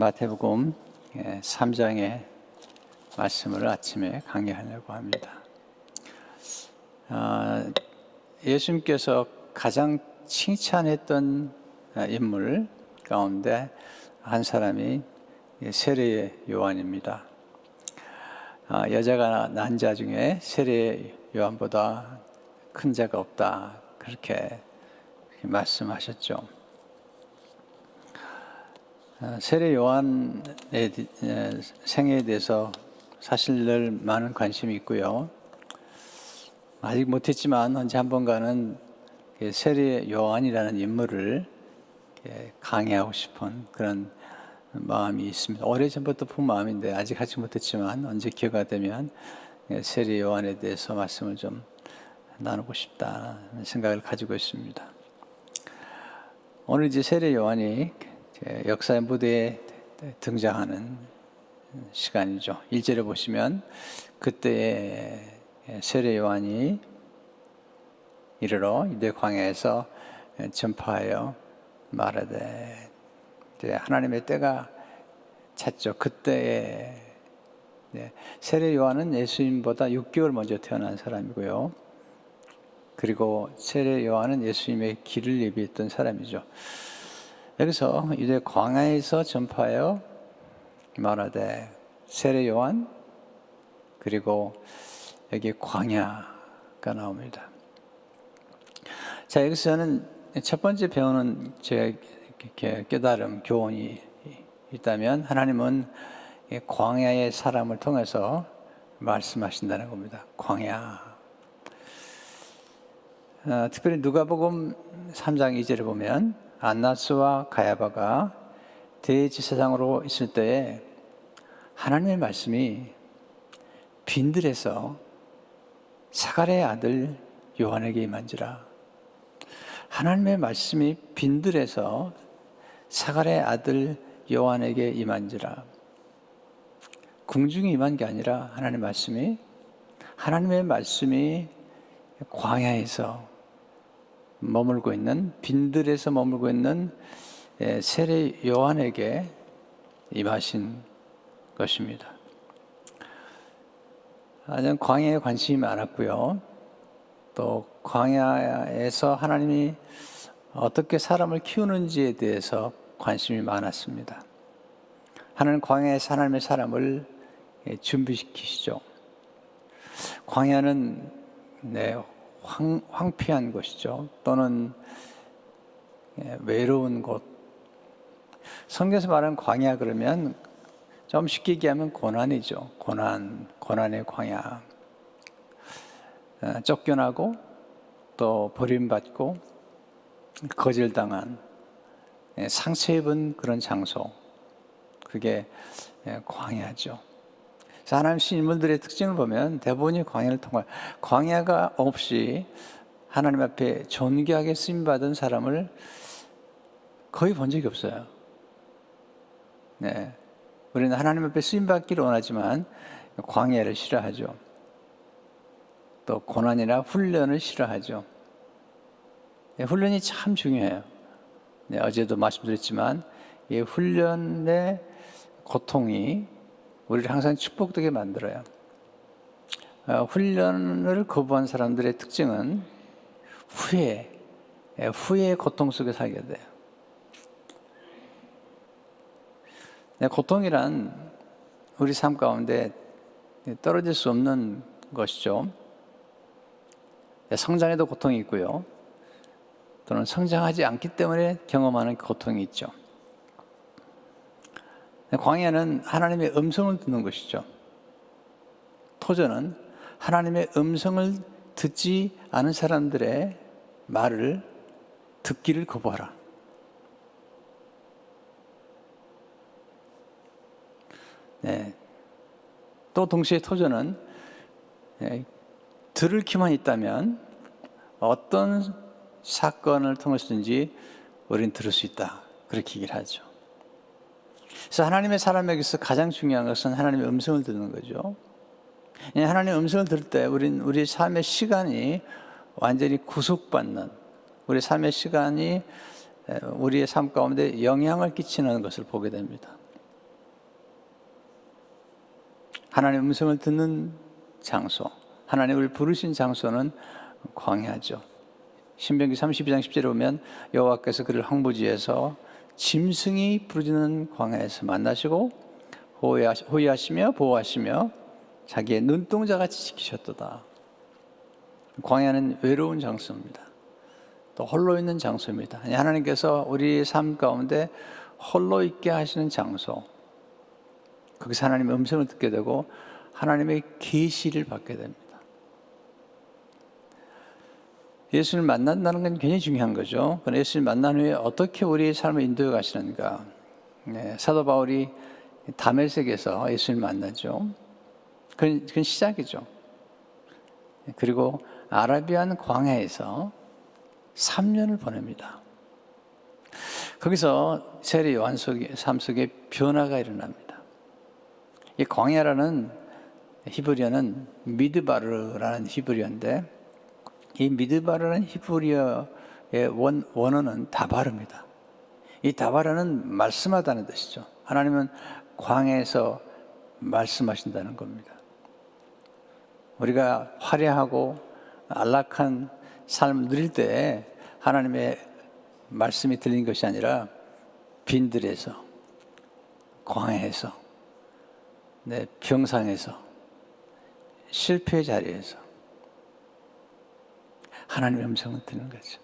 마태복음 3장의 말씀을 아침에 강의하려고 합니다. 예수님께서 가장 칭찬했던 인물 가운데 한 사람이 세례 요한입니다. 여자가 낳은 자 중에 세례 요한보다 큰 자가 없다, 그렇게 말씀하셨죠. 세례 요한의 생애에 대해서 사실 늘 많은 관심이 있고요. 아직 못했지만 언제 한번가는 세례 요한이라는 인물을 강의하고 싶은 그런 마음이 있습니다. 오래전부터 본 마음인데 아직 하지 못했지만 언제 기회가 되면 세례 요한에 대해서 말씀을 좀 나누고 싶다는 생각을 가지고 있습니다. 오늘 이제 세례 요한이 역사의 무대에 등장하는 시간이죠. 1절에 보시면 그때의 세례 요한이 이르러 유대 광야에서 전파하여 말하되, 이제 하나님의 때가 찼죠. 그때의 세례 요한은 예수님보다 6개월 먼저 태어난 사람이고요. 그리고 세례 요한은 예수님의 길을 예비했던 사람이죠. 여기서 유대 광야에서 전파하여 말하되, 세례 요한, 그리고 여기 광야가 나옵니다. 자, 여기서 저는 첫 번째 배우는 제 깨달음, 교훈이 있다면 하나님은 광야의 사람을 통해서 말씀하신다는 겁니다. 광야. 특별히 누가복음 3장 2절에 보면 안나스와 가야바가 대제사장으로 있을 때에 하나님의 말씀이 빈들에서 사갈의 아들 요한에게 임한지라. 하나님의 말씀이 빈들에서 사갈의 아들 요한에게 임한지라. 궁중이 임한 게 아니라 하나님의 말씀이 광야에서 머물고 있는, 빈들에서 머물고 있는 세례 요한에게 임하신 것입니다. 저는 광야에 관심이 많았고요. 또 광야에서 하나님이 어떻게 사람을 키우는지에 대해서 관심이 많았습니다. 하나님 광야에서 하나님의 사람을 준비시키시죠. 광야는 황폐한 곳이죠. 또는 외로운 곳. 성경에서 말하는 광야 그러면 좀 쉽게 얘기하면 고난이죠. 고난의 광야. 쫓겨나고 또 버림받고 거절당한, 상처 입은 그런 장소. 그게 광야죠. 하나님 인물들의 특징을 보면 대부분이 광야를 통할, 광야가 없이 하나님 앞에 존귀하게 쓰임받은 사람을 거의 본 적이 없어요. 우리는 하나님 앞에 쓰임받기를 원하지만 광야를 싫어하죠. 또 고난이나 훈련을 싫어하죠. 훈련이 참 중요해요. 어제도 말씀드렸지만 이 훈련의 고통이 우리를 항상 축복되게 만들어요. 훈련을 거부한 사람들의 특징은 후회의 고통 속에 살게 돼요. 고통이란 우리 삶 가운데 떨어질 수 없는 것이죠. 성장에도 고통이 있고요. 또는 성장하지 않기 때문에 경험하는 고통이 있죠. 광야는 하나님의 음성을 듣는 것이죠. 토저는 하나님의 음성을 듣지 않은 사람들의 말을 듣기를 거부하라. 또 동시에 토저는 들을 기만 있다면 어떤 사건을 통해서든지 우리는 들을 수 있다, 그렇게 얘기를 하죠. 그래서 하나님의 사람에게서 가장 중요한 것은 하나님의 음성을 듣는 거죠. 하나님의 음성을 들을 때 우리의 삶의 시간이 완전히 구속받는, 우리 삶의 시간이 우리의 삶 가운데 영향을 끼치는 것을 보게 됩니다. 하나님의 음성을 듣는 장소, 하나님을 부르신 장소는 광야죠. 신명기 32장 10절에 보면 여호와께서 그를 황무지에서 짐승이 부르짖는 광야에서 만나시고 호위하시며 보호하시며 자기의 눈동자같이 지키셨도다. 광야는 외로운 장소입니다. 또 홀로 있는 장소입니다. 하나님께서 우리 삶 가운데 홀로 있게 하시는 장소, 거기서 하나님의 음성을 듣게 되고 하나님의 계시를 받게 됩니다. 예수를 만난다는 건 굉장히 중요한 거죠. 그러나 예수를 만난 후에 어떻게 우리의 삶을 인도해 가시는가. 사도 바울이 다메섹에서 예수를 만나죠. 그건 시작이죠. 그리고 아라비안 광야에서 3년을 보냅니다. 거기서 세례 요한 삶 속에 변화가 일어납니다. 이 광야라는 히브리어는 미드바르라는 히브리어인데, 이 미드바르라는 히브리어의 원어는 다바르입니다. 이 다바르는 말씀하다는 뜻이죠. 하나님은 광야에서 말씀하신다는 겁니다. 우리가 화려하고 안락한 삶을 누릴 때 하나님의 말씀이 들리는 것이 아니라 빈들에서, 광야에서, 병상에서, 실패의 자리에서 하나님의 음성을 듣는 거죠.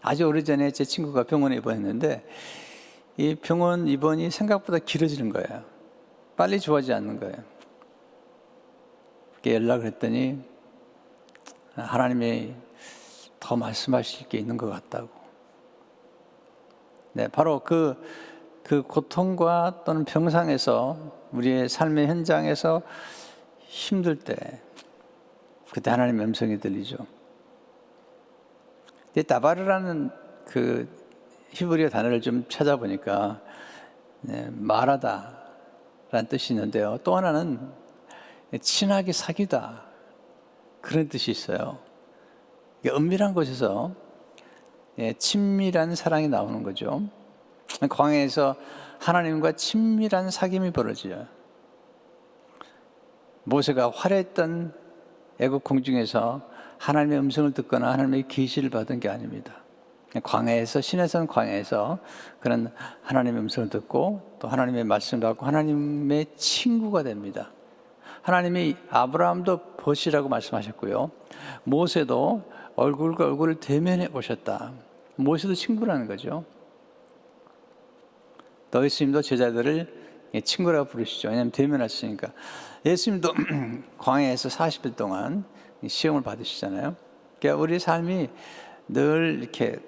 아주 오래전에 제 친구가 병원에 입원했는데 이 병원 입원이 생각보다 길어지는 거예요. 빨리 좋아지지 않는 거예요. 그렇게 연락을 했더니 하나님이 더 말씀하실 게 있는 것 같다고. 바로 그 고통과 또는 병상에서, 우리의 삶의 현장에서 힘들 때 그때 하나님의 음성이 들리죠. 다바르라는 그 히브리어 단어를 좀 찾아보니까 말하다라는 뜻이 있는데요. 또 하나는 친하게 사귀다, 그런 뜻이 있어요. 은밀한 곳에서 친밀한 사랑이 나오는 거죠. 광야에서 하나님과 친밀한 사귐이 벌어져요. 모세가 화려했던 애국 궁중에서 하나님의 음성을 듣거나 하나님의 계시를 받은 게 아닙니다. 광야에서, 시내산 광야에서 그런 하나님의 음성을 듣고 또 하나님의 말씀을 받고 하나님의 친구가 됩니다. 하나님이 아브라함도 보시라고 말씀하셨고요. 모세도 얼굴과 얼굴을 대면해 보셨다. 모세도 친구라는 거죠. 또 예수님도 제자들을 친구라고 부르시죠. 왜냐하면 대면하시니까. 예수님도 광야에서 40일 동안 시험을 받으시잖아요. 그러니까 우리 삶이 늘 이렇게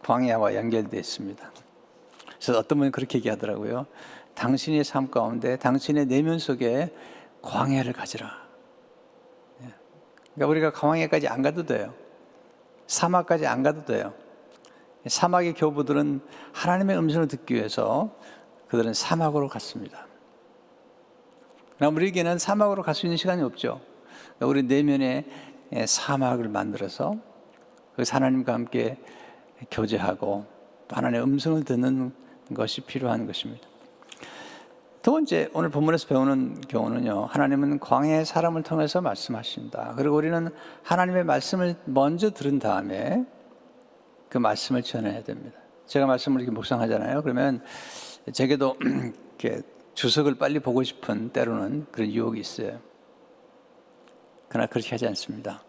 광야와 연결되어 있습니다. 그래서 어떤 분이 그렇게 얘기하더라고요. 당신의 삶 가운데, 당신의 내면 속에 광야를 가지라. 그러니까 우리가 광야까지 안 가도 돼요. 사막까지 안 가도 돼요. 사막의 교부들은 하나님의 음성을 듣기 위해서 그들은 사막으로 갔습니다. 그러나 우리에게는 사막으로 갈 수 있는 시간이 없죠. 우리 내면에 사막을 만들어서 그래서 하나님과 함께 교제하고 또 하나님의 음성을 듣는 것이 필요한 것입니다. 두 번째, 오늘 본문에서 배우는 교훈은요, 하나님은 광야의 사람을 통해서 말씀하신다. 그리고 우리는 하나님의 말씀을 먼저 들은 다음에 그 말씀을 전해야 됩니다. 제가 말씀을 이렇게 묵상하잖아요. 그러면 제게도 이렇게 주석을 빨리 보고 싶은 때로는 그런 유혹이 있어요. 그러나 그렇게 하지 않습니다.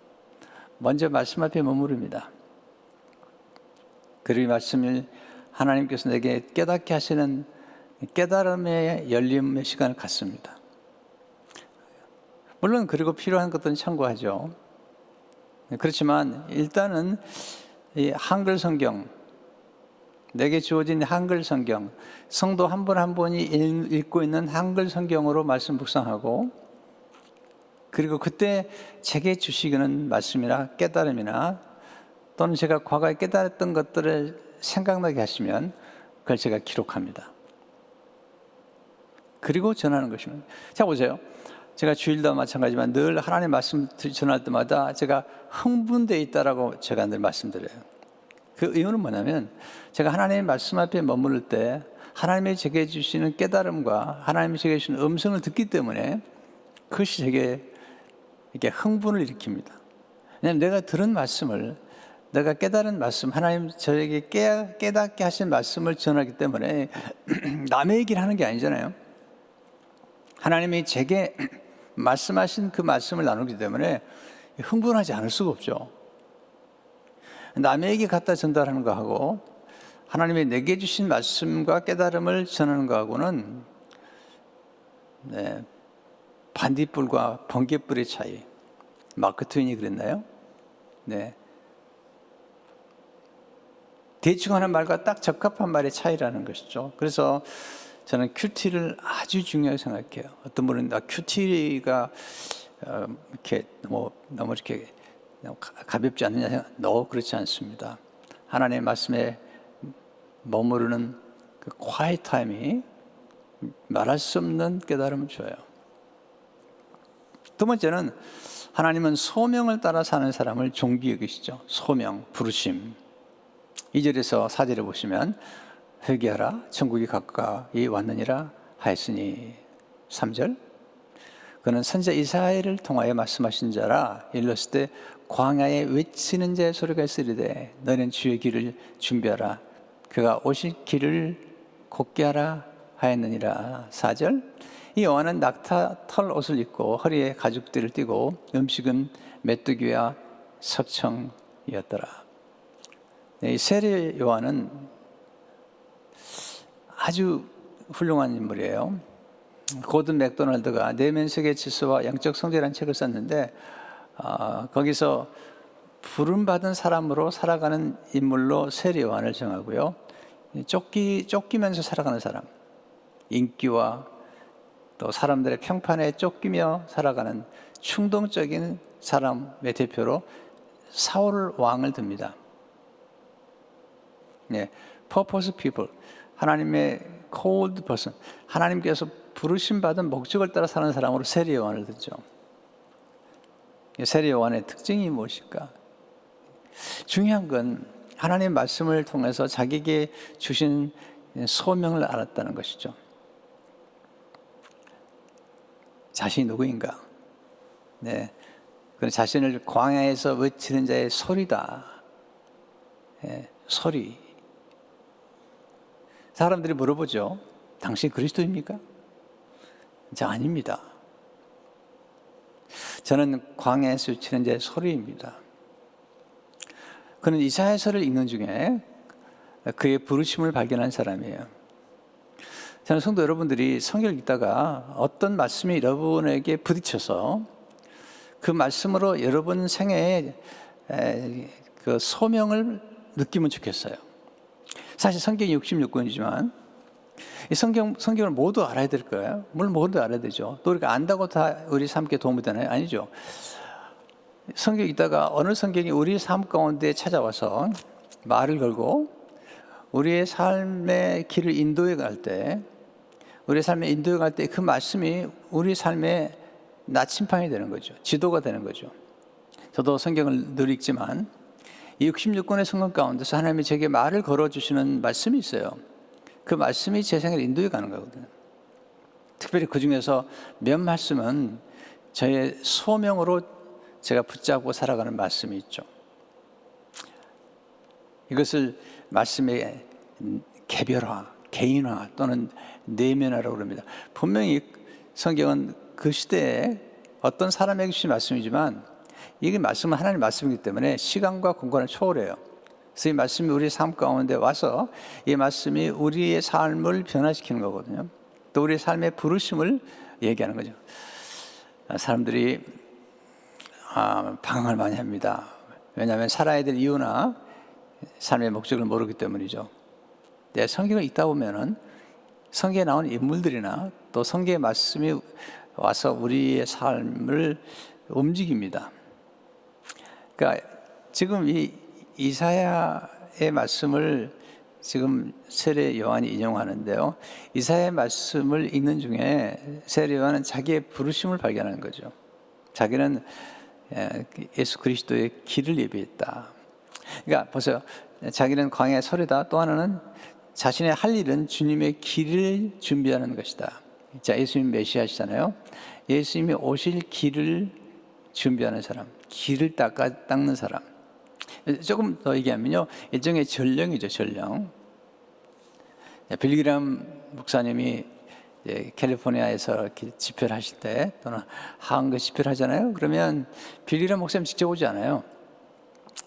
먼저 말씀 앞에 머무릅니다. 그리고 이 말씀을 하나님께서 내게 깨닫게 하시는 깨달음의 열림의 시간을 갖습니다. 물론 그리고 필요한 것들은 참고하죠. 그렇지만 일단은 이 한글 성경, 내게 주어진 한글 성경, 성도 한 분 한 분이 읽고 있는 한글 성경으로 말씀 묵상하고, 그리고 그때 제게 주시는 말씀이나 깨달음이나 또는 제가 과거에 깨달았던 것들을 생각나게 하시면 그걸 제가 기록합니다. 그리고 전하는 것입니다. 자, 보세요. 제가 주일도 마찬가지지만 늘 하나님의 말씀 전할 때마다 제가 흥분되어 있다라고 제가 늘 말씀드려요. 그 이유는 뭐냐면 제가 하나님의 말씀 앞에 머무를 때 하나님이 제게 주시는 깨달음과 하나님이 제게 주시는 음성을 듣기 때문에 그것이 제게 이렇게 흥분을 일으킵니다. 왜냐하면 내가 들은 말씀을, 내가 깨달은 말씀, 하나님 저에게 깨닫게 하신 말씀을 전하기 때문에 남의 얘기를 하는 게 아니잖아요. 하나님이 제게 말씀하신 그 말씀을 나누기 때문에 흥분하지 않을 수가 없죠. 남의 얘기 갖다 전달하는 거하고 하나님이 내게 주신 말씀과 깨달음을 전하는 거하고는 반딧불과 번개불의 차이. 마크 트윈이 그랬나요? 네. 대충 하는 말과 딱 적합한 말의 차이라는 것이죠. 그래서 저는 큐티를 아주 중요하게 생각해요. 어떤 분은 큐티가 이렇게 너무 이렇게 가볍지 않느냐 생각, 그렇지 않습니다. 하나님의 말씀에 머무르는 그 quiet 타임이 말할 수 없는 깨달음을 줘요. 두 번째는 하나님은 소명을 따라 사는 사람을 존귀히 여기시죠. 소명, 부르심. 2절에서 4절에 보시면 회개하라 천국이 가까이 왔느니라 하였으니 3절 그는 선지자 이사야를 통하여 말씀하신 자라 일렀을 때 광야에 외치는 자의 소리가 있으리되 너는 주의 길을 준비하라 그가 오실 길을 곧게 하라 하였느니라 4절 이 요한은 낙타 털 옷을 입고 허리에 가죽띠를 띠고 음식은 메뚜기와 석청이었더라. 이 세례 요한은 아주 훌륭한 인물이에요. 고든 맥도날드가 내면 세계 질서와 영적 성제라는 책을 썼는데 거기서 부름받은 사람으로 살아가는 인물로 세례 요한을 정하고요. 쫓기면서 살아가는 사람, 인기와 또 사람들의 평판에 쫓기며 살아가는 충동적인 사람의 대표로 사울 왕을 듭니다. 네, purpose people, 하나님의 called person, 하나님께서 부르심 받은 목적을 따라 사는 사람으로 세례 요한을 듣죠. 세례 요한의 특징이 무엇일까? 중요한 건 하나님의 말씀을 통해서 자기에게 주신 소명을 알았다는 것이죠. 자신이 누구인가? 네, 그 자신을 광야에서 외치는 자의 소리다. 네, 소리. 사람들이 물어보죠. 당신 그리스도입니까? 저 아닙니다. 저는 광야에서 외치는 자의 소리입니다. 그는 이사야서를 읽는 중에 그의 부르심을 발견한 사람이에요. 저는 성도 여러분들이 성경을 읽다가 어떤 말씀이 여러분에게 부딪혀서 그 말씀으로 여러분 생애에 그 소명을 느끼면 좋겠어요. 사실 성경이 66권이지만 이 성경을 모두 알아야 될 거예요. 물론 모두 알아야 되죠. 또 우리가 안다고 다 우리 삶에 도움이 되나요? 아니죠. 성경 읽다가 어느 성경이 우리 삶 가운데 찾아와서 말을 걸고 우리의 삶의 길을 인도해 갈 때, 우리의 삶에 인도해 갈 때 그 말씀이 우리 삶의 나침판이 되는 거죠. 지도가 되는 거죠. 저도 성경을 늘 읽지만 이 66권의 성경 가운데서 하나님이 제게 말을 걸어주시는 말씀이 있어요. 그 말씀이 제 생애를 인도해 가는 거거든요. 특별히 그 중에서 몇 말씀은 저의 소명으로 제가 붙잡고 살아가는 말씀이 있죠. 이것을 말씀의 개별화, 개인화 또는 내면화라고 합니다. 분명히 성경은 그 시대에 어떤 사람에게 주신 말씀이지만 이게 말씀은 하나님의 말씀이기 때문에 시간과 공간을 초월해요. 그래서 이 말씀이 우리의 삶 가운데 와서 이 말씀이 우리의 삶을 변화시키는 거거든요. 또 우리의 삶의 부르심을 얘기하는 거죠. 사람들이 방황을 많이 합니다. 왜냐하면 살아야 될 이유나 삶의 목적을 모르기 때문이죠. 내 성경을 읽다 보면은 성경에 나온 인물들이나 또 성경의 말씀이 와서 우리의 삶을 움직입니다. 그러니까 지금 이 이사야의 말씀을 지금 세례 요한이 인용하는데요. 이사야의 말씀을 읽는 중에 세례 요한은 자기의 부르심을 발견하는 거죠. 자기는 예수 그리스도의 길을 예비했다. 그러니까 보세요. 자기는 광야의 소리다. 또 하나는 자신의 할 일은 주님의 길을 준비하는 것이다. 자, 예수님 메시아시잖아요. 예수님이 오실 길을 준비하는 사람, 길을 닦는 사람. 조금 더 얘기하면요, 일종의 전령이죠, 전령. 빌리그람 목사님이 캘리포니아에서 이렇게 집회를 하실 때, 또는 한국 집회를 하잖아요. 그러면 빌리그람 목사님 직접 오지 않아요.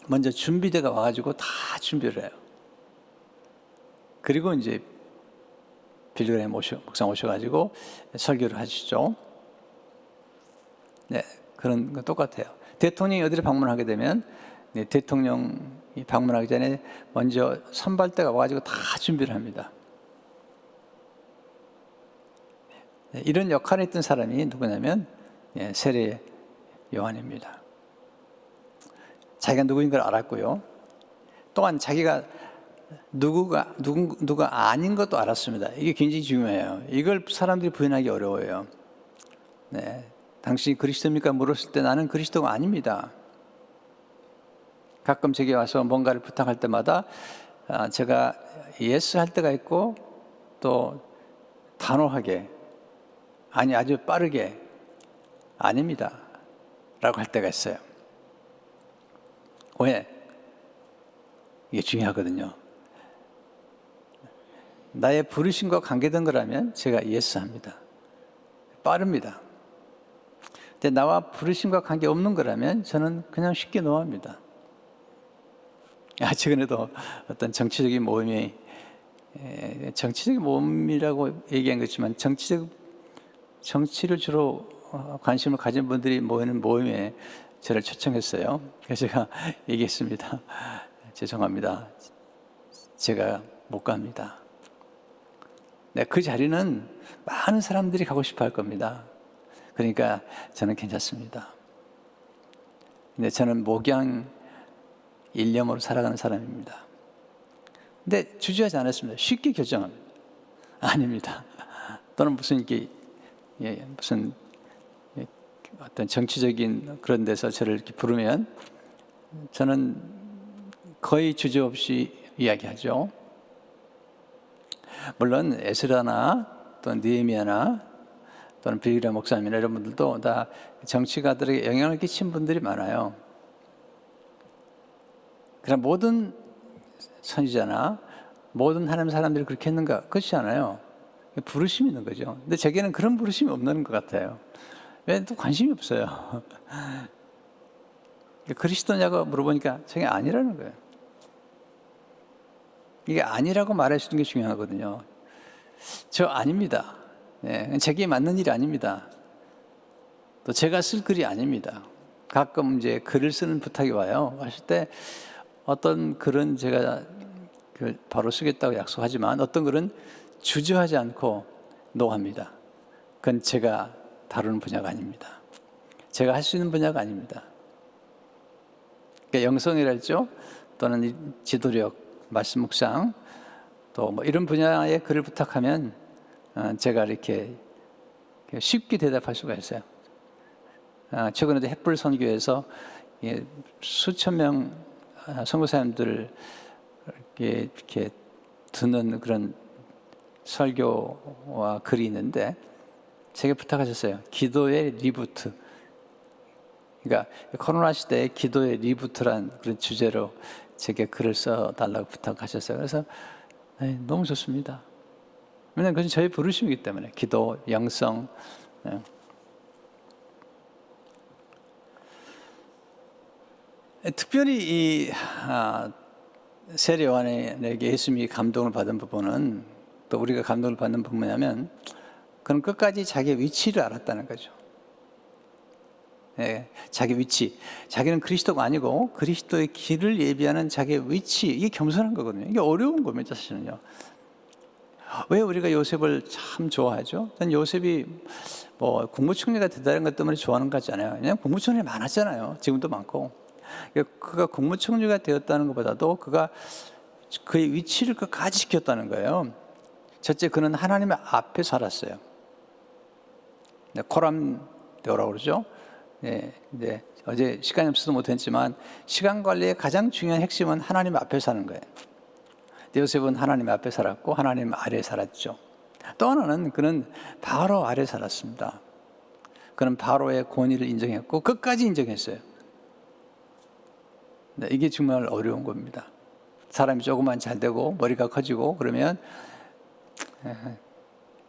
먼저 준비대가 와가지고 다 준비를 해요. 그리고 이제 빌리그람 목사 오셔가지고 설교를 하시죠. 네, 그런 거 똑같아요. 대통령이 어디를 방문하게 되면 대통령이 방문하기 전에 먼저 선발대가 와가지고 다 준비를 합니다. 이런 역할에 있던 사람이 누구냐면 세례 요한입니다. 자기가 누구인 걸 알았고요. 또한 자기가 누가 아닌 것도 알았습니다. 이게 굉장히 중요해요. 이걸 사람들이 부인하기 어려워요. 네, 당신이 그리스도입니까? 물었을 때 나는 그리스도가 아닙니다. 가끔 제게 와서 뭔가를 부탁할 때마다 제가 예스 할 때가 있고, 또 단호하게, 아니 아주 빠르게 아닙니다 라고 할 때가 있어요. 왜? 이게 중요하거든요. 나의 부르심과 관계된 거라면 제가 예스 합니다. 빠릅니다. 근데 나와 부르심과 관계 없는 거라면 저는 그냥 쉽게 노합니다. 최근에도 어떤 정치적인 모임이, 정치적인 모임이라고 얘기한 거지만 정치를 주로 관심을 가진 분들이 모이는 모임에 저를 초청했어요. 그래서 제가 얘기했습니다. 죄송합니다. 제가 못 갑니다. 네, 그 자리는 많은 사람들이 가고 싶어 할 겁니다. 그러니까 저는 괜찮습니다. 근데 저는 목양 일념으로 살아가는 사람입니다. 근데 주저하지 않았습니다. 쉽게 결정합니다. 아닙니다. 또는 무슨 이렇게 무슨 어떤 정치적인 그런 데서 저를 이렇게 부르면 저는 거의 주저없이 이야기하죠. 물론 에스라나 또는 느헤미야나 또는 빌리그람 목사님이나 이런 분들도 다 정치가들에게 영향을 끼친 분들이 많아요. 그럼 모든 선지자나 모든 하나님 사람들이 그렇게 했는가? 그렇지 않아요. 부르심이 있는 거죠. 근데 제게는 그런 부르심이 없는 것 같아요. 왜? 또 관심이 없어요. 그리스도냐고 물어보니까 저게 아니라는 거예요. 이게 아니라고 말할 수 있는 게 중요하거든요. 저 아닙니다. 네, 제게 맞는 일이 아닙니다. 또 제가 쓸 글이 아닙니다. 가끔 이제 글을 쓰는 부탁이 와요. 왔을 때 어떤 글은 제가 바로 쓰겠다고 약속하지만 어떤 글은 주저하지 않고 노합니다. 그건 제가 다루는 분야가 아닙니다. 제가 할 수 있는 분야가 아닙니다. 그러니까 영성이랄죠. 또는 지도력, 말씀 묵상, 또 뭐 이런 분야의 글을 부탁하면 제가 이렇게 쉽게 대답할 수가 있어요. 최근에도 햇불 선교에서 수천 명 선교사님들 이렇게 듣는 그런 설교와 글이 있는데 제게 부탁하셨어요. 기도의 리부트. 그러니까 코로나 시대에 기도의 리부트란 그런 주제로 제게 글을 써달라고 부탁하셨어요. 그래서 너무 좋습니다. 왜냐하면 그것은 저의 부르심이기 때문에 기도, 영성. 특별히 이 세례 요한에게 예수님이 감동을 받은 부분은, 또 우리가 감동을 받는 부분은 뭐냐면 그는 끝까지 자기의 위치를 알았다는 거죠. 자기 위치. 자기는 그리스도가 아니고 그리스도의 길을 예비하는 자기의 위치. 이게 겸손한 거거든요. 이게 어려운 겁니다, 사실은요. 왜 우리가 요셉을 참 좋아하죠? 난 요셉이 뭐 국무총리가 됐다는 것 때문에 좋아하는 것 같지 않아요. 그냥 국무총리 많았잖아요. 지금도 많고. 그가 국무총리가 되었다는 것보다도 그가 그의 위치를 끝까지 지켰다는 거예요. 첫째, 그는 하나님의 앞에 살았어요. 코람데오라고 그러죠. 네, 어제 시간이 없어서 못했지만 시간 관리의 가장 중요한 핵심은 하나님 앞에 사는 거예요. 요셉은 하나님 앞에 살았고 하나님 아래에 살았죠. 또 하나는 그는 바로 아래 살았습니다. 그는 바로의 권위를 인정했고 끝까지 인정했어요. 네, 이게 정말 어려운 겁니다. 사람이 조금만 잘 되고 머리가 커지고 그러면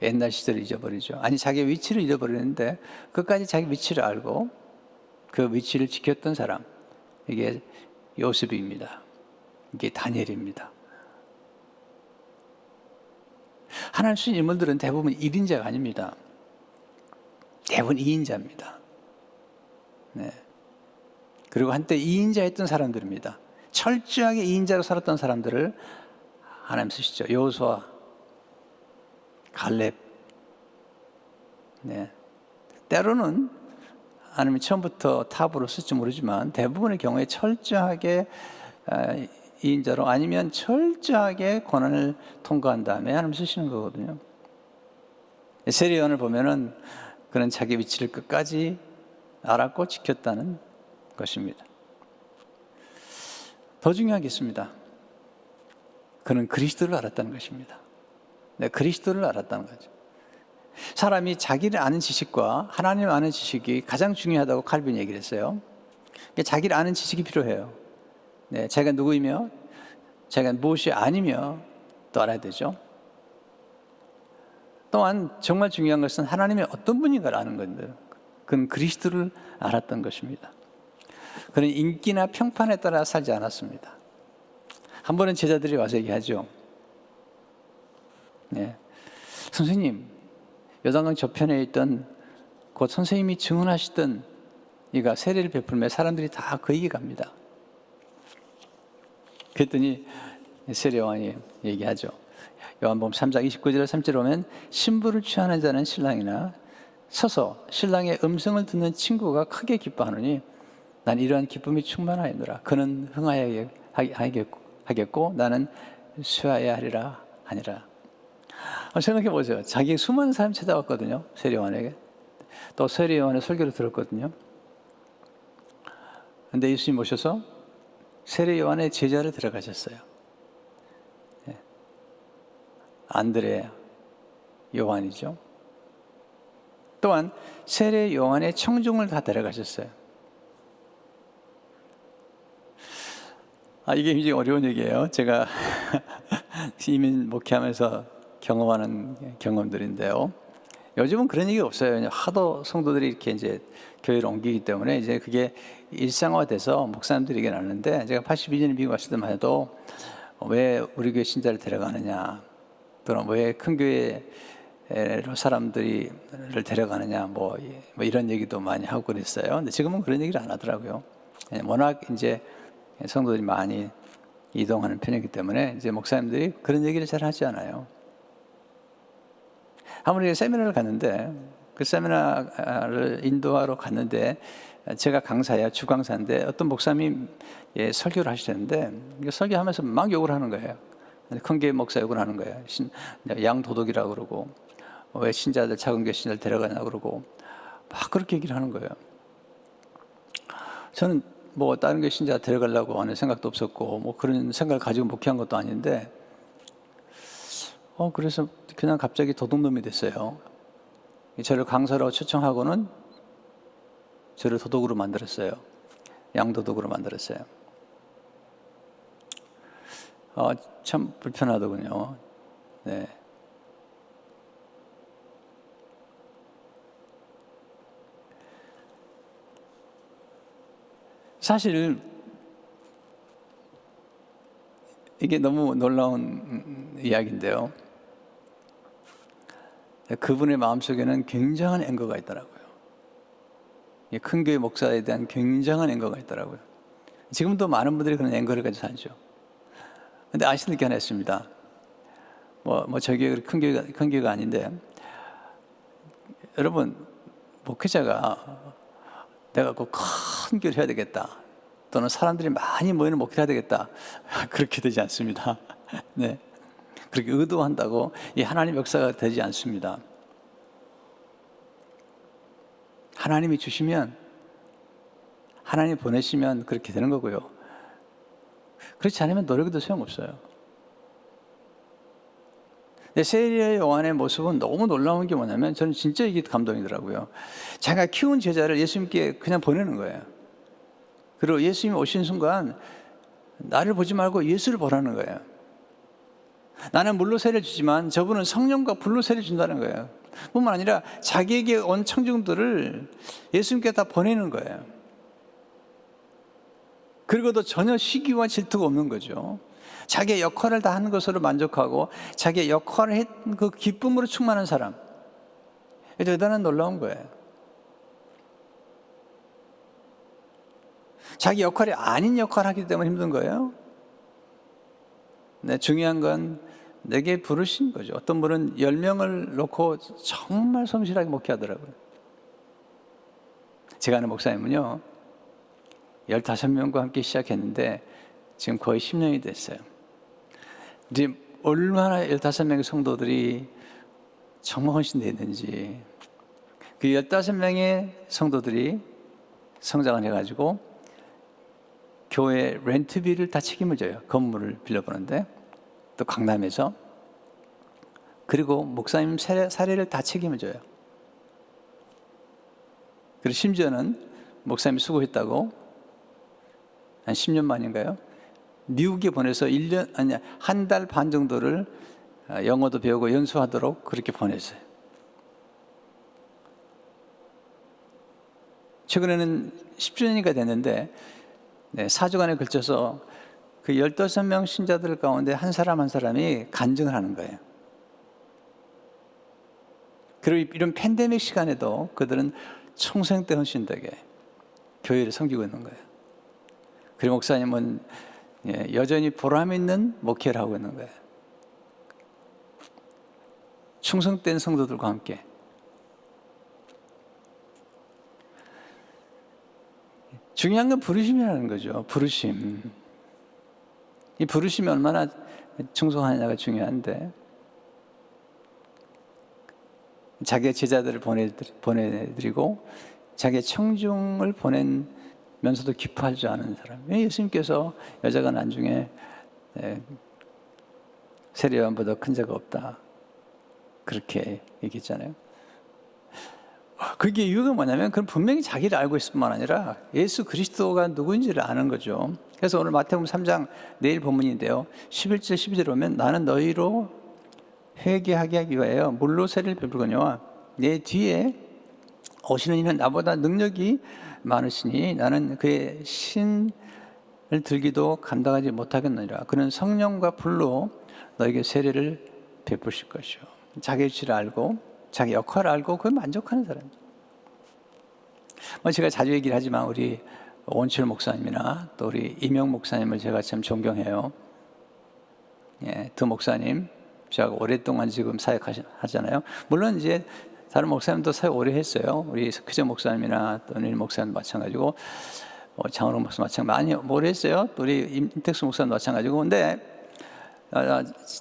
옛날 시절을 잊어버리죠. 아니 자기 위치를 잊어버리는데 끝까지 자기 위치를 알고 그 위치를 지켰던 사람, 이게 요셉입니다. 이게 다니엘입니다. 하나님 주신 인물들은 대부분 1인자가 아닙니다. 대부분 2인자입니다. 네. 그리고 한때 2인자 했던 사람들입니다. 철저하게 2인자로 살았던 사람들을 하나님 쓰시죠. 여호수아, 갈렙. 네. 때로는 하나님이 처음부터 탑으로 쓸지 모르지만 대부분의 경우에 철저하게 2인자로 아니면 철저하게 고난을 통과한 다음에 하나님 쓰시는 거거든요. 세례요한을 보면은 그는 자기 위치를 끝까지 알았고 지켰다는 것입니다. 더 중요한 게 있습니다. 그는 그리스도를 알았다는 것입니다. 네, 그리스도를 알았다는 거죠. 사람이 자기를 아는 지식과 하나님을 아는 지식이 가장 중요하다고 칼빈이 얘기를 했어요. 자기를 아는 지식이 필요해요. 네, 자기가 누구이며 자기가 무엇이 아니며 또 알아야 되죠. 또한 정말 중요한 것은 하나님이 어떤 분인가를 아는 건데요. 그는 그리스도를 알았던 것입니다. 그는 인기나 평판에 따라 살지 않았습니다. 한 번은 제자들이 와서 얘기하죠. 네, 선생님, 요단강 저편에 있던 곧 선생님이 증언하시던 이가 세례를 베풀며 사람들이 다 그에게 갑니다. 그랬더니 세례요한이 얘기하죠. 요한복음 3장 29절에 3절에 보면 신부를 취하는 자는 신랑이나 서서 신랑의 음성을 듣는 친구가 크게 기뻐하노니 난 이러한 기쁨이 충만하였노라. 그는 흥하여 하겠고 나는 쇠하여야 하리라 하니라. 생각해 보세요. 자기 수많은 사람이 찾아왔거든요. 세례요한에게. 또 세례요한의 설교를 들었거든요. 그런데 예수님 오셔서 세례요한의 제자를 데려가셨어요. 안드레 요한이죠. 또한 세례요한의 청중을 다 데려가셨어요. 이게 굉장히 어려운 얘기예요. 제가 이민 목회하면서 경험하는 경험들인데요. 요즘은 그런 얘기 없어요. 하도 성도들이 이렇게 이제 교회를 옮기기 때문에 이제 그게 일상화돼서 목사님들이 얘기를 하는데, 제가 82년에 미국 왔을 때만 해도 왜 우리 교회 신자를 데려가느냐, 또는 왜 큰 교회로 사람들을 데려가느냐, 뭐 이런 얘기도 많이 하고 그랬어요. 근데 지금은 그런 얘기를 안 하더라고요. 워낙 이제 성도들이 많이 이동하는 편이기 때문에 이제 목사님들이 그런 얘기를 잘 하지 않아요. 아무리 세미나를 갔는데, 그 세미나를 인도하러 갔는데, 제가 강사예요. 주강사인데 어떤 목사님이 설교를 하시는데 설교하면서 막 욕을 하는 거예요. 큰 교회 목사 욕을 하는 거예요. 양도덕이라고 그러고, 왜 신자들, 작은 교회 신자들 데려가냐 그러고, 막 그렇게 얘기를 하는 거예요. 저는 뭐 다른 교회 신자 데려가려고 하는 생각도 없었고, 뭐 그런 생각을 가지고 목회한 것도 아닌데, 그래서 그냥 갑자기 도둑놈이 됐어요. 저를 강사로 초청하고는 저를 도둑으로 만들었어요. 양도둑으로 만들었어요. 참 불편하더군요. 네. 사실 이게 너무 놀라운 이야기인데요. 그분의 마음속에는 굉장한 앵거가 있더라고요. 큰 교회 목사에 대한 굉장한 앵거가 있더라고요. 지금도 많은 분들이 그런 앵거를 가지고 살죠. 근데 아시는 게 하나 있습니다. 저희 교회가 큰 교회가 아닌데, 여러분, 목회자가 내가 꼭 큰 교회를 해야 되겠다, 또는 사람들이 많이 모이는 목회를 해야 되겠다, 그렇게 되지 않습니다. 네. 그렇게 의도한다고 이 하나님 역사가 되지 않습니다. 하나님이 주시면, 하나님이 보내시면 그렇게 되는 거고요. 그렇지 않으면 노력해도 소용없어요. 근데 세리와 요한의 모습은 너무 놀라운 게 뭐냐면 저는 진짜 이게 감동이더라고요. 자기가 키운 제자를 예수님께 그냥 보내는 거예요. 그리고 예수님이 오신 순간 나를 보지 말고 예수를 보라는 거예요. 나는 물로 세를 주지만 저분은 성령과 불로 세를 준다는 거예요. 뿐만 아니라 자기에게 온 청중들을 예수님께 다 보내는 거예요. 그리고도 전혀 시기와 질투가 없는 거죠. 자기의 역할을 다 하는 것으로 만족하고 자기의 역할을 했던 그 기쁨으로 충만한 사람. 대단한 놀라운 거예요. 자기 역할이 아닌 역할을 하기 때문에 힘든 거예요. 네, 중요한 건 내게 부르신 거죠. 어떤 분은 10명을 놓고 정말 성실하게 목회하더라고요. 제가 아는 목사님은요, 15명과 함께 시작했는데 지금 거의 10년이 됐어요. 이제 얼마나 15명의 성도들이 정말 헌신되었는지, 그 15명의 성도들이 성장을 해가지고 교회 렌트비를 다 책임을 져요. 건물을 빌려보는데, 또 강남에서. 그리고 목사님 사례를 다 책임을 져요. 그리고 심지어는 목사님이 수고했다고 한 10년 만인가요? 미국에 보내서 한 달 반 정도를 영어도 배우고 연수하도록 그렇게 보냈어요. 최근에는 10주년이가 됐는데 4주간에 걸쳐서 그 15명 신자들 가운데 한 사람 한 사람이 간증을 하는 거예요. 그리고 이런 팬데믹 시간에도 그들은 총생 때 헌신되게 교회를 섬기고 있는 거예요. 그리고 목사님은 여전히 보람 있는 목회를 하고 있는 거예요. 충성된 성도들과 함께. 중요한 건 부르심이라는 거죠. 부르심. 이 부르심이 얼마나 충성하느냐가 중요한데, 자기의 제자들을 보내드리고 자기의 청중을 보내면서도 기뻐하지 않은 사람. 예수님께서 여자가 나중에 세례요한보다 큰 자가 없다, 그렇게 얘기했잖아요. 그게 이유가 뭐냐면 그건 분명히 자기를 알고 있을 뿐만 아니라 예수 그리스도가 누구인지를 아는 거죠. 그래서 오늘 마태복음 3장 내일 본문인데요, 11절 12절 보면 나는 너희로 회개하게 하기 위하여 물로 세를 베풀거니와 내 뒤에 오시는 이는 나보다 능력이 많으시니 나는 그의 신을 들기도 감당하지 못하겠느니라. 그는 성령과 불로 너에게 세례를 베푸실 것이요. 자기 위치를 알고 자기 역할을 알고 그걸 만족하는 사람. 제가 자주 얘기를 하지만 우리 원철 목사님이나 또 우리 이명 목사님을 제가 참 존경해요. 두 목사님 제가 오랫동안 지금 사역하잖아요. 물론 이제 다른 목사님도 사역 오래 했어요. 우리 석희정 목사님이나 또 은일 목사님 마찬가지고, 장원홍 목사 마찬가지고 많이 오래 했어요. 또 우리 임택수 목사님 마찬가지고. 근데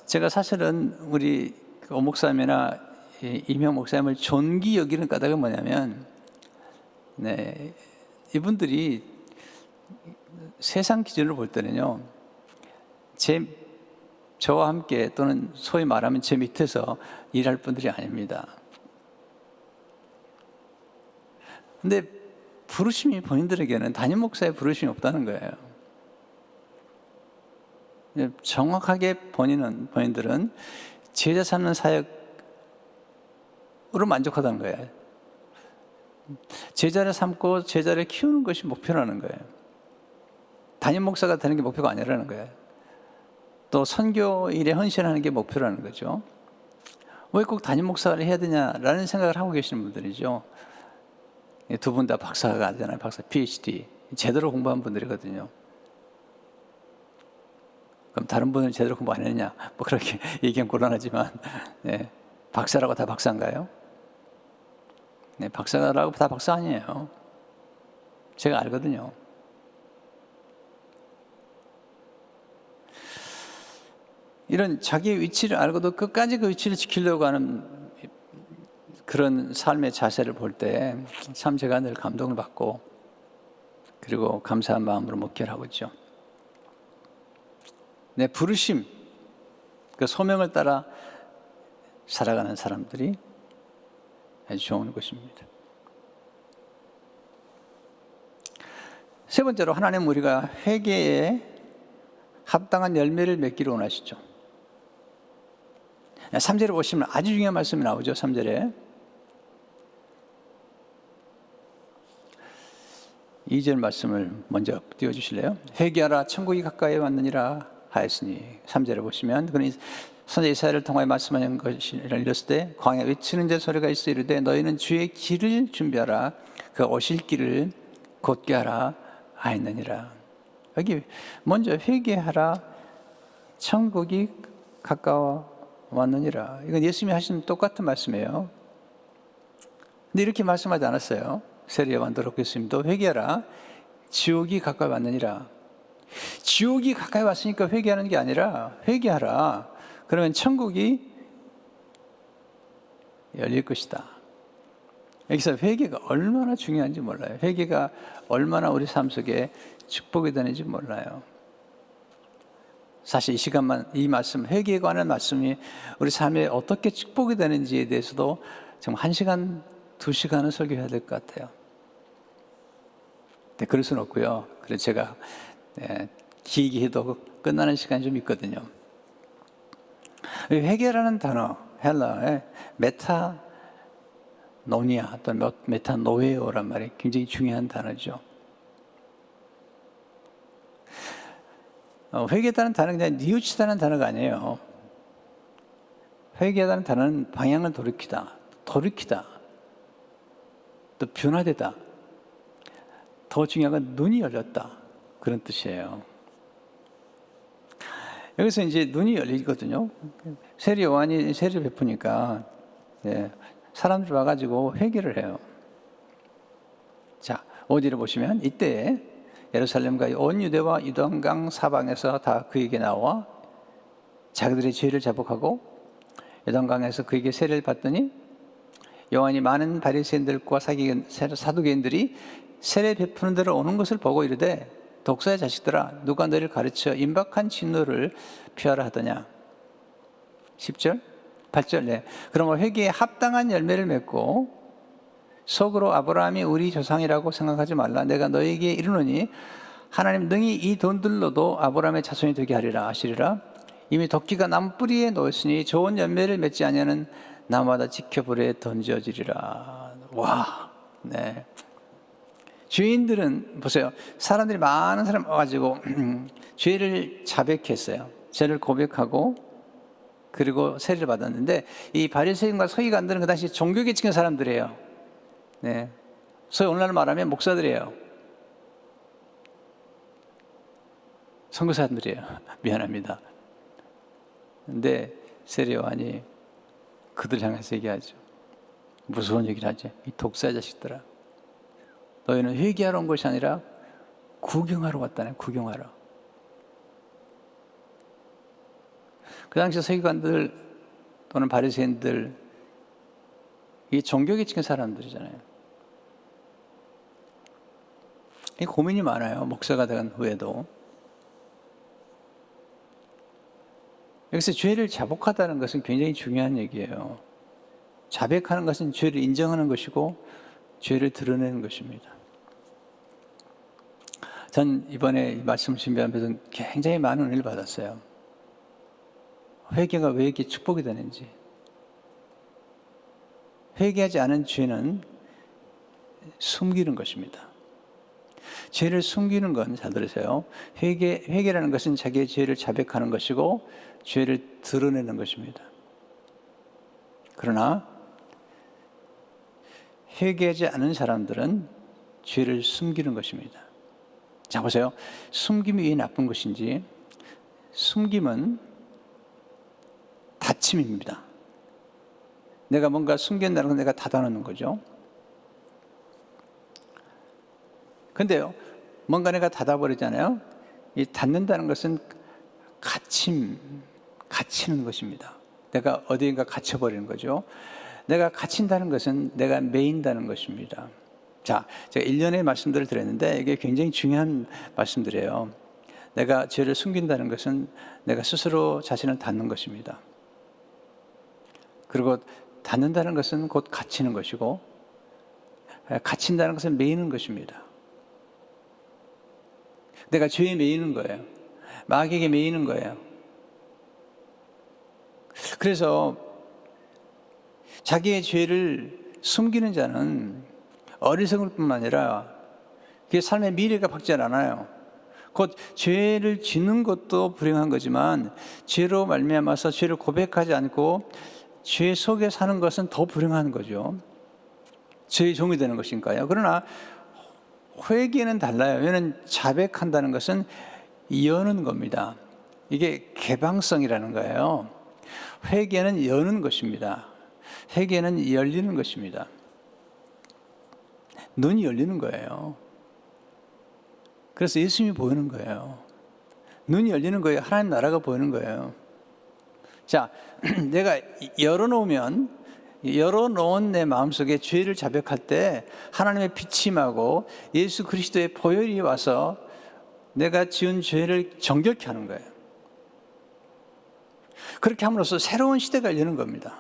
제가 사실은 우리 오 목사님이나 이명 목사님을 존귀 여기는 까닭은 뭐냐면, 이분들이 세상 기준으로 볼 때는요, 저와 함께 또는 소위 말하면 제 밑에서 일할 분들이 아닙니다. 근데 부르심이 본인들에게는 담임 목사의 부르심이 없다는 거예요. 정확하게 본인들은 제자 삼는 사역으로 만족하다는 거예요. 제자를 삼고 제자를 키우는 것이 목표라는 거예요. 담임 목사가 되는 게 목표가 아니라는 거예요. 또 선교 일에 헌신하는 게 목표라는 거죠. 왜 꼭 담임 목사를 해야 되냐라는 생각을 하고 계시는 분들이죠. 두 분 다 박사가 아니잖아요. 박사, PhD. 제대로 공부한 분들이거든요. 그럼 다른 분은 제대로 공부 안 했느냐? 뭐 그렇게 얘기하면 곤란하지만, 박사라고 다 박사인가요? 박사라고 다 박사 아니에요. 제가 알거든요. 이런 자기의 위치를 알고도 끝까지 그 위치를 지키려고 하는 그런 삶의 자세를 볼 때 참 제가 늘 감동을 받고, 그리고 감사한 마음으로 목회를 하고 있죠. 내 부르심, 그 소명을 따라 살아가는 사람들이 아주 좋은 것입니다. 세 번째로 하나님 우리가 회개에 합당한 열매를 맺기를 원하시죠. 3절에 보시면 아주 중요한 말씀이 나오죠. 3절에 2절 말씀을 먼저 띄워주실래요? 회개하라 천국이 가까이 왔느니라 하였으니 3절에 보시면 그는 선지자 이사야를 통하여 말씀하신 것이라 이랬을 때 광야에 외치는 자 소리가 있어 이르되 너희는 주의 길을 준비하라 그 오실 길을 곧게 하라 하였느니라. 여기 먼저 회개하라 천국이 가까워 왔느니라. 이건 예수님이 하신 똑같은 말씀이에요. 근데 이렇게 말씀하지 않았어요. 세례 요한 그리스도도 회개하라 지옥이 가까이 왔느니라. 지옥이 가까이 왔으니까 회개하는 게 아니라 회개하라 그러면 천국이 열릴 것이다. 여기서 회개가 얼마나 중요한지 몰라요. 회개가 얼마나 우리 삶 속에 축복이 되는지 몰라요. 사실 이 시간만 이 말씀 회개에 관한 말씀이 우리 삶에 어떻게 축복이 되는지에 대해서도 정말 1시간, 2시간은 설교해야 될 것 같아요. 네, 그럴 수는 없고요. 그래서 제가 길게 해도 끝나는 시간이 좀 있거든요. 회개라는 단어, 헬라의 메타노니아 또는 메타노에오란 말이 굉장히 중요한 단어죠. 회개하다는 단어는 그냥 뉘우치다는 단어가 아니에요. 회개하다는 단어는 방향을 돌이키다, 또 변화되다. 더 중요한 건 눈이 열렸다. 그런 뜻이에요. 여기서 이제 눈이 열리거든요. 세례 요한이 세례를 베푸니까 사람들이 와가지고 회개를 해요. 자, 5절에 보시면 이때 예루살렘과 온 유대와 유단강 사방에서 다 그에게 나와 자기들의 죄를 자복하고 유단강에서 그에게 세례를 받더니 요한이 많은 바리새인들과 사두개인들이 세례 베푸는 데로 오는 것을 보고 이르되 독사의 자식들아 누가 너희를 가르쳐 임박한 진노를 피하라 하더냐. 10절 8절 네. 그러므로 회개에 합당한 열매를 맺고 속으로 아브라함이 우리 조상이라고 생각하지 말라. 내가 너에게 이르노니 하나님 능히 이 돈들로도 아브라함의 자손이 되게 하리라 하시리라. 이미 도끼가 나무 뿌리에 놓였으니 좋은 열매를 맺지 아니하는 나무마다 지켜 불에 던져지리라. 와, 네. 죄인들은 보세요. 사람들이 많은 사람 와가지고 죄를 자백했어요. 죄를 고백하고 그리고 세례를 받았는데 이 바리새인과 서기관들은 그 당시 종교계층의 사람들이에요. 네. 소위 오늘날 말하면 목사들이에요. 선교사들이에요. 미안합니다. 근데 세례 요한이 그들 향해서 얘기하죠. 무서운 얘기를 하죠. 이 독사 자식들아. 너희는 회개하러 온 것이 아니라 구경하러 왔다네. 구경하러. 그 당시 서기관들 또는 바리새인들 이 종교계층의 사람들이잖아요. 이 고민이 많아요. 목사가 된 후에도. 여기서 죄를 자복하다는 것은 굉장히 중요한 얘기예요. 자백하는 것은 죄를 인정하는 것이고 죄를 드러내는 것입니다. 전 이번에 이 말씀 준비하면서 굉장히 많은 은혜를 받았어요. 회개가 왜 이렇게 축복이 되는지. 회개하지 않은 죄는 숨기는 것입니다. 죄를 숨기는 건 잘 들으세요. 회개라는 것은 자기의 죄를 자백하는 것이고 죄를 드러내는 것입니다. 그러나 회개하지 않은 사람들은 죄를 숨기는 것입니다. 자, 보세요. 숨김이 왜 나쁜 것인지. 숨김은 닫힘입니다. 내가 뭔가 숨긴다는 건 내가 닫아놓는 거죠. 근데요, 뭔가 내가 닫아버리잖아요. 이 닫는다는 것은 갇히는 것입니다. 내가 어디인가 갇혀버리는 거죠. 내가 갇힌다는 것은 내가 매인다는 것입니다. 자, 제가 1년의 말씀들을 드렸는데 이게 굉장히 중요한 말씀들이에요. 내가 죄를 숨긴다는 것은 내가 스스로 자신을 닫는 것입니다. 그리고 닫는다는 것은 곧 갇히는 것이고, 갇힌다는 것은 매이는 것입니다. 내가 죄에 매이는 거예요. 마귀에게 매이는 거예요. 그래서 자기의 죄를 숨기는 자는 어리석을 뿐만 아니라 그의 삶의 미래가 밝지 않아요. 곧 죄를 짓는 것도 불행한 거지만 죄로 말미암아서 죄를 고백하지 않고 죄 속에 사는 것은 더 불행한 거죠. 죄의 종이 되는 것인가요? 그러나 회개는 달라요. 얘는 자백한다는 것은 여는 겁니다. 이게 개방성이라는 거예요. 회개는 여는 것입니다. 회개는 열리는 것입니다. 눈이 열리는 거예요. 그래서 예수님이 보이는 거예요. 눈이 열리는 거예요. 하나님 나라가 보이는 거예요. 자, 내가 열어놓은 내 마음속에 죄를 자백할 때 하나님의 빛이 임하고 예수 그리스도의 보혈이 와서 내가 지은 죄를 정결케 하는 거예요. 그렇게 함으로써 새로운 시대가 열리는 겁니다.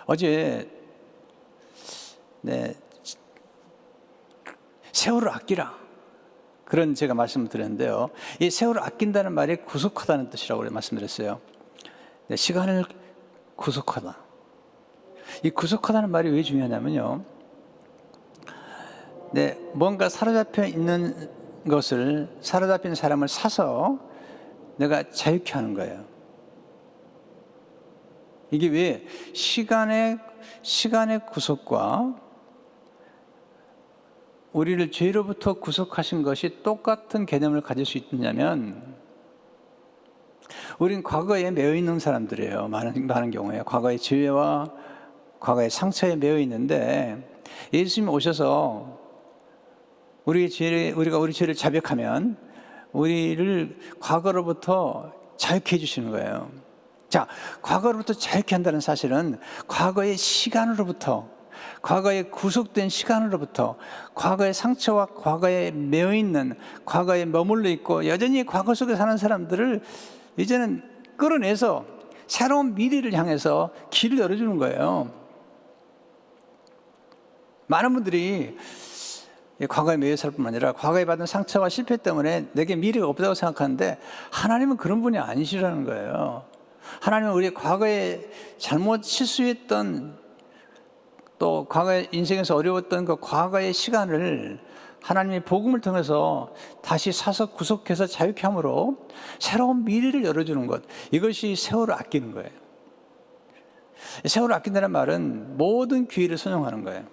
어제 세월을 아끼라, 그런 제가 말씀을 드렸는데요. 이 세월을 아낀다는 말이 구속하다는 뜻이라고 말씀드렸어요. 시간을 구속하다. 이 구속하다는 말이 왜 중요하냐면요, 뭔가 사로잡혀 있는 것을, 사로잡힌 사람을 사서 내가 자유케 하는 거예요. 이게 왜 시간의 구속과 우리를 죄로부터 구속하신 것이 똑같은 개념을 가질 수 있느냐면, 우린 과거에 매여 있는 사람들이에요. 많은 경우에 과거의 죄와 과거의 상처에 매여 있는데, 예수님이 오셔서 우리가 우리 죄를 자백하면 우리를 과거로부터 자유케 해주시는 거예요. 자, 과거로부터 자유케 한다는 사실은 과거의 시간으로부터, 과거에 구속된 시간으로부터, 과거의 상처와 과거에 매여있는, 과거에 머물러 있고 여전히 과거 속에 사는 사람들을 이제는 끌어내서 새로운 미래를 향해서 길을 열어주는 거예요. 많은 분들이 과거에 매여 살 뿐만 아니라 과거에 받은 상처와 실패 때문에 내게 미래가 없다고 생각하는데, 하나님은 그런 분이 아니시라는 거예요. 하나님은 우리 과거에 잘못 실수했던, 또 과거의 인생에서 어려웠던 그 과거의 시간을 하나님의 복음을 통해서 다시 사서 구속해서 자유케 함으로 새로운 미래를 열어주는 것, 이것이 세월을 아끼는 거예요. 세월을 아낀다는 말은 모든 기회를 선용하는 거예요.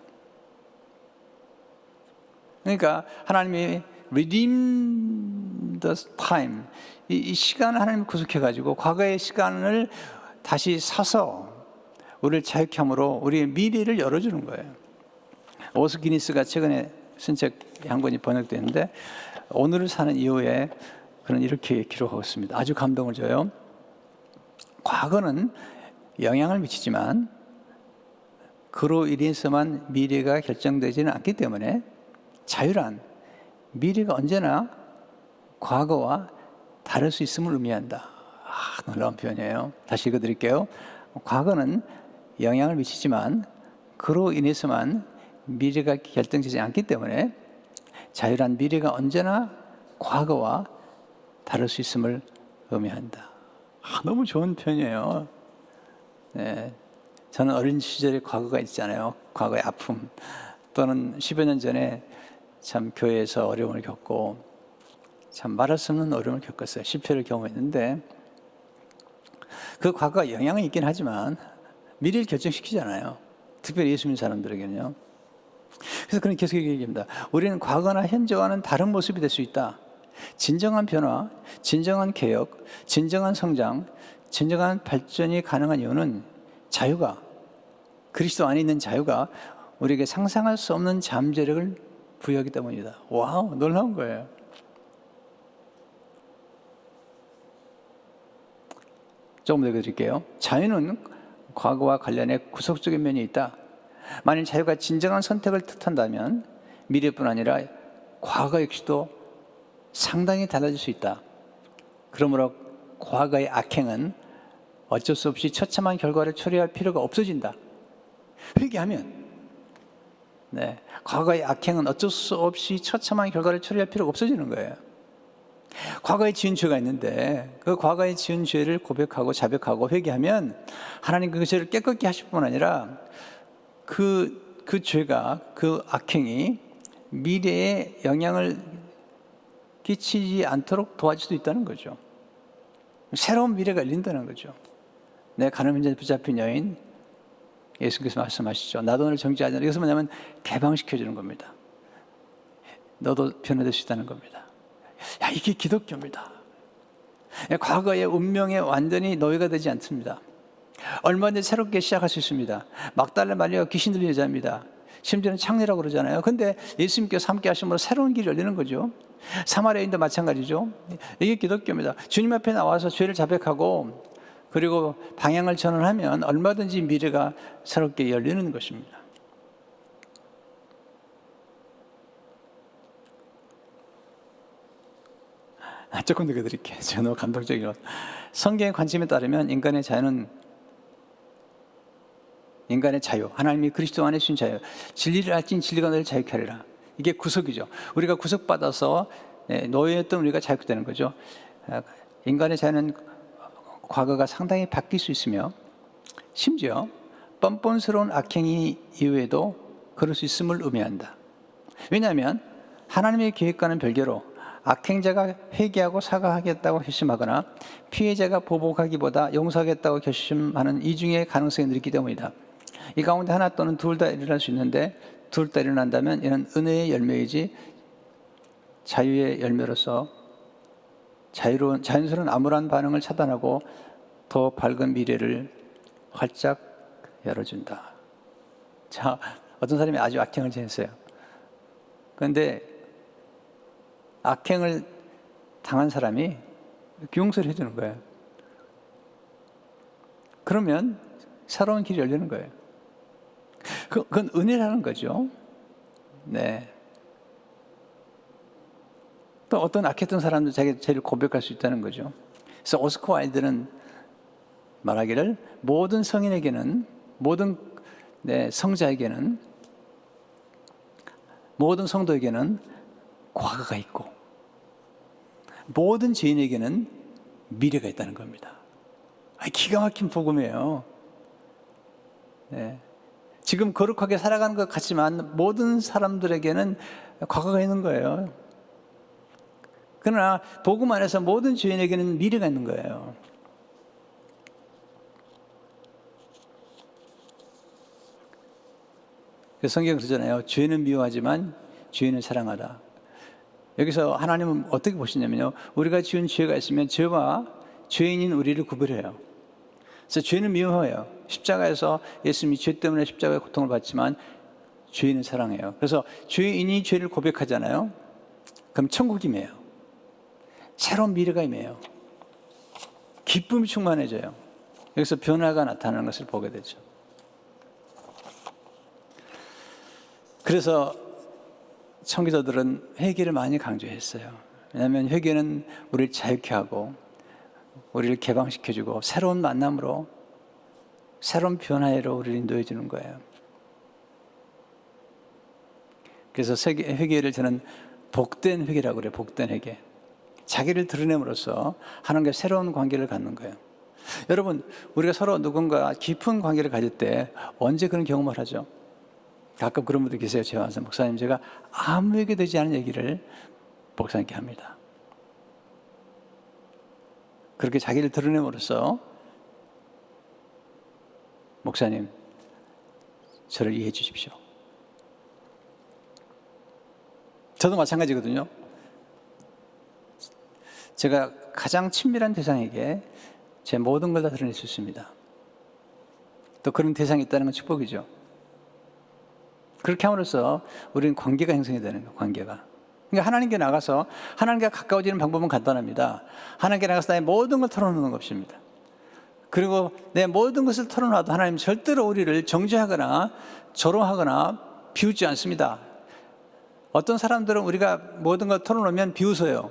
그러니까 하나님이 redeem the time, 이 시간을 하나님이 구속해가지고 과거의 시간을 다시 사서 우리를 자유케 함으로 우리의 미래를 열어주는 거예요. 오스 기니스가 최근에 쓴 책 한 권이 번역됐는데, 오늘을 사는 이유에 그는 이렇게 기록하고 있습니다. 아주 감동을 줘요. 과거는 영향을 미치지만 그로 인해서만 미래가 결정되지는 않기 때문에 자유란 미래가 언제나 과거와 다를 수 있음을 의미한다. 놀라운 표현이에요. 다시 읽어드릴게요. 과거는 영향을 미치지만 그로 인해서만 미래가 결정되지 않기 때문에 자유란 미래가 언제나 과거와 다를 수 있음을 의미한다. 너무 좋은 표현이에요. 저는 어린 시절에 과거가 있잖아요. 과거의 아픔, 또는 10여 년 전에 참 교회에서 어려움을 겪고 참 말할 수 없는 어려움을 겪었어요. 실패를 경험했는데, 그 과거가 영향은 있긴 하지만 미래를 결정시키잖아요. 특별히 예수 믿는 사람들에게는요. 그래서 그는 계속 얘기합니다. 우리는 과거나 현재와는 다른 모습이 될 수 있다. 진정한 변화, 진정한 개혁, 진정한 성장, 진정한 발전이 가능한 이유는 자유가, 그리스도 안에 있는 자유가 우리에게 상상할 수 없는 잠재력을 부여하기 때문이다. 와우, 놀라운 거예요. 조금 더 읽어드릴게요. 자유는 과거와 관련해 구속적인 면이 있다. 만일 자유가 진정한 선택을 뜻한다면 미래뿐 아니라 과거 역시도 상당히 달라질 수 있다. 그러므로 과거의 악행은 어쩔 수 없이 처참한 결과를 초래할 필요가 없어진다. 회개하면, 네, 과거의 악행은 어쩔 수 없이 처참한 결과를 초래할 필요가 없어지는 거예요. 과거에 지은 죄가 있는데 그 과거에 지은 죄를 고백하고 자백하고 회개하면 하나님 그 죄를 깨끗게 하실 뿐 아니라 그 죄가, 그 악행이 미래에 영향을 끼치지 않도록 도와줄 수도 있다는 거죠. 새로운 미래가 열린다는 거죠. 내 가늠한 자에 붙잡힌 여인, 예수께서 말씀하시죠. 나도 너를 정죄하지 않아. 이것은 뭐냐면 개방시켜주는 겁니다. 너도 변화될 수 있다는 겁니다. 야, 이게 기독교입니다. 과거의 운명에 완전히 노예가 되지 않습니다. 얼마든지 새롭게 시작할 수 있습니다. 막달라 마리아가 귀신 들린 여자입니다. 심지어는 창녀라고 그러잖아요. 근데 예수님께서 함께 하심으로 새로운 길이 열리는 거죠. 사마리아인도 마찬가지죠. 이게 기독교입니다. 주님 앞에 나와서 죄를 자백하고 그리고 방향을 전환하면 얼마든지 미래가 새롭게 열리는 것입니다. 조금 더 드릴게요. 제가 너무 감동적이에요. 성경의 관점에 따르면 인간의 자유, 하나님이 그리스도 안에 주신 자유, 진리를 알진 진리가 너를 자유케 하리라. 이게 구속이죠. 우리가 구속받아서 노예였던 우리가 자유케 되는 거죠. 인간의 자유는 과거가 상당히 바뀔 수 있으며 심지어 뻔뻔스러운 악행이 이후에도 그럴 수 있음을 의미한다. 왜냐하면 하나님의 계획과는 별개로 악행자가 회개하고 사과하겠다고 결심하거나 피해자가 보복하기보다 용서하겠다고 결심하는 이 중에 가능성이 늘기 때문이다. 이 가운데 하나 또는 둘 다 일어날 수 있는데 둘 다 일어난다면 이는 은혜의 열매이지 자유의 열매로서 자연스러운 암울한 반응을 차단하고 더 밝은 미래를 활짝 열어준다. 자, 어떤 사람이 아주 악행을 지냈어요. 그런데 악행을 당한 사람이 용서를 해주는 거예요. 그러면 새로운 길이 열리는 거예요. 그건 은혜라는 거죠. 네. 또 어떤 악했던 사람도 자기 죄를 고백할 수 있다는 거죠. 그래서 오스카 와일드는 말하기를 모든 성인에게는, 모든 성자에게는, 모든 성도에게는 과거가 있고 모든 죄인에게는 미래가 있다는 겁니다. 기가 막힌 복음이에요. 네. 지금 거룩하게 살아가는 것 같지만 모든 사람들에게는 과거가 있는 거예요. 그러나 복음 안에서 모든 죄인에게는 미래가 있는 거예요. 성경은 그러잖아요. 죄는 미워하지만 죄인은 사랑하다. 여기서 하나님은 어떻게 보시냐면요, 우리가 지은 죄가 있으면 죄와 죄인인 우리를 구별해요. 그래서 죄는 미워해요. 십자가에서 예수님이 죄 때문에 십자가의 고통을 받지만 죄인은 사랑해요. 그래서 죄인이 죄를 고백하잖아요. 그럼 천국이 임해요. 새로운 미래가 임해요. 기쁨이 충만해져요. 여기서 변화가 나타나는 것을 보게 되죠. 그래서 청교도들은 회개를 많이 강조했어요. 왜냐하면 회개는 우리를 자유케 하고 우리를 개방시켜주고 새로운 만남으로, 새로운 변화로 우리를 인도해 주는 거예요. 그래서 회개를 저는 복된 회개라고 그래요. 복된 회개. 자기를 드러냄으로써 하나님과 새로운 관계를 갖는 거예요. 여러분, 우리가 서로 누군가 깊은 관계를 가질 때 언제 그런 경험을 하죠? 가끔 그런 분들 계세요. 제가 와서 목사님, 제가 아무 얘기 되지 않은 얘기를 목사님께 합니다. 그렇게 자기를 드러냄으로써 목사님, 저를 이해해 주십시오. 저도 마찬가지거든요. 제가 가장 친밀한 대상에게 제 모든 걸 다 드러낼 수 있습니다. 또 그런 대상이 있다는 건 축복이죠. 그렇게 함으로써 우리는 관계가 형성이 되는 거예요. 관계가. 그러니까 하나님께 나가서 하나님과 가까워지는 방법은 간단합니다. 하나님께 나가서 나의 모든 걸 털어놓는 것입니다. 그리고 내 모든 것을 털어놔도 하나님 절대로 우리를 정죄하거나 조롱하거나 비웃지 않습니다. 어떤 사람들은 우리가 모든 걸 털어놓으면 비웃어요.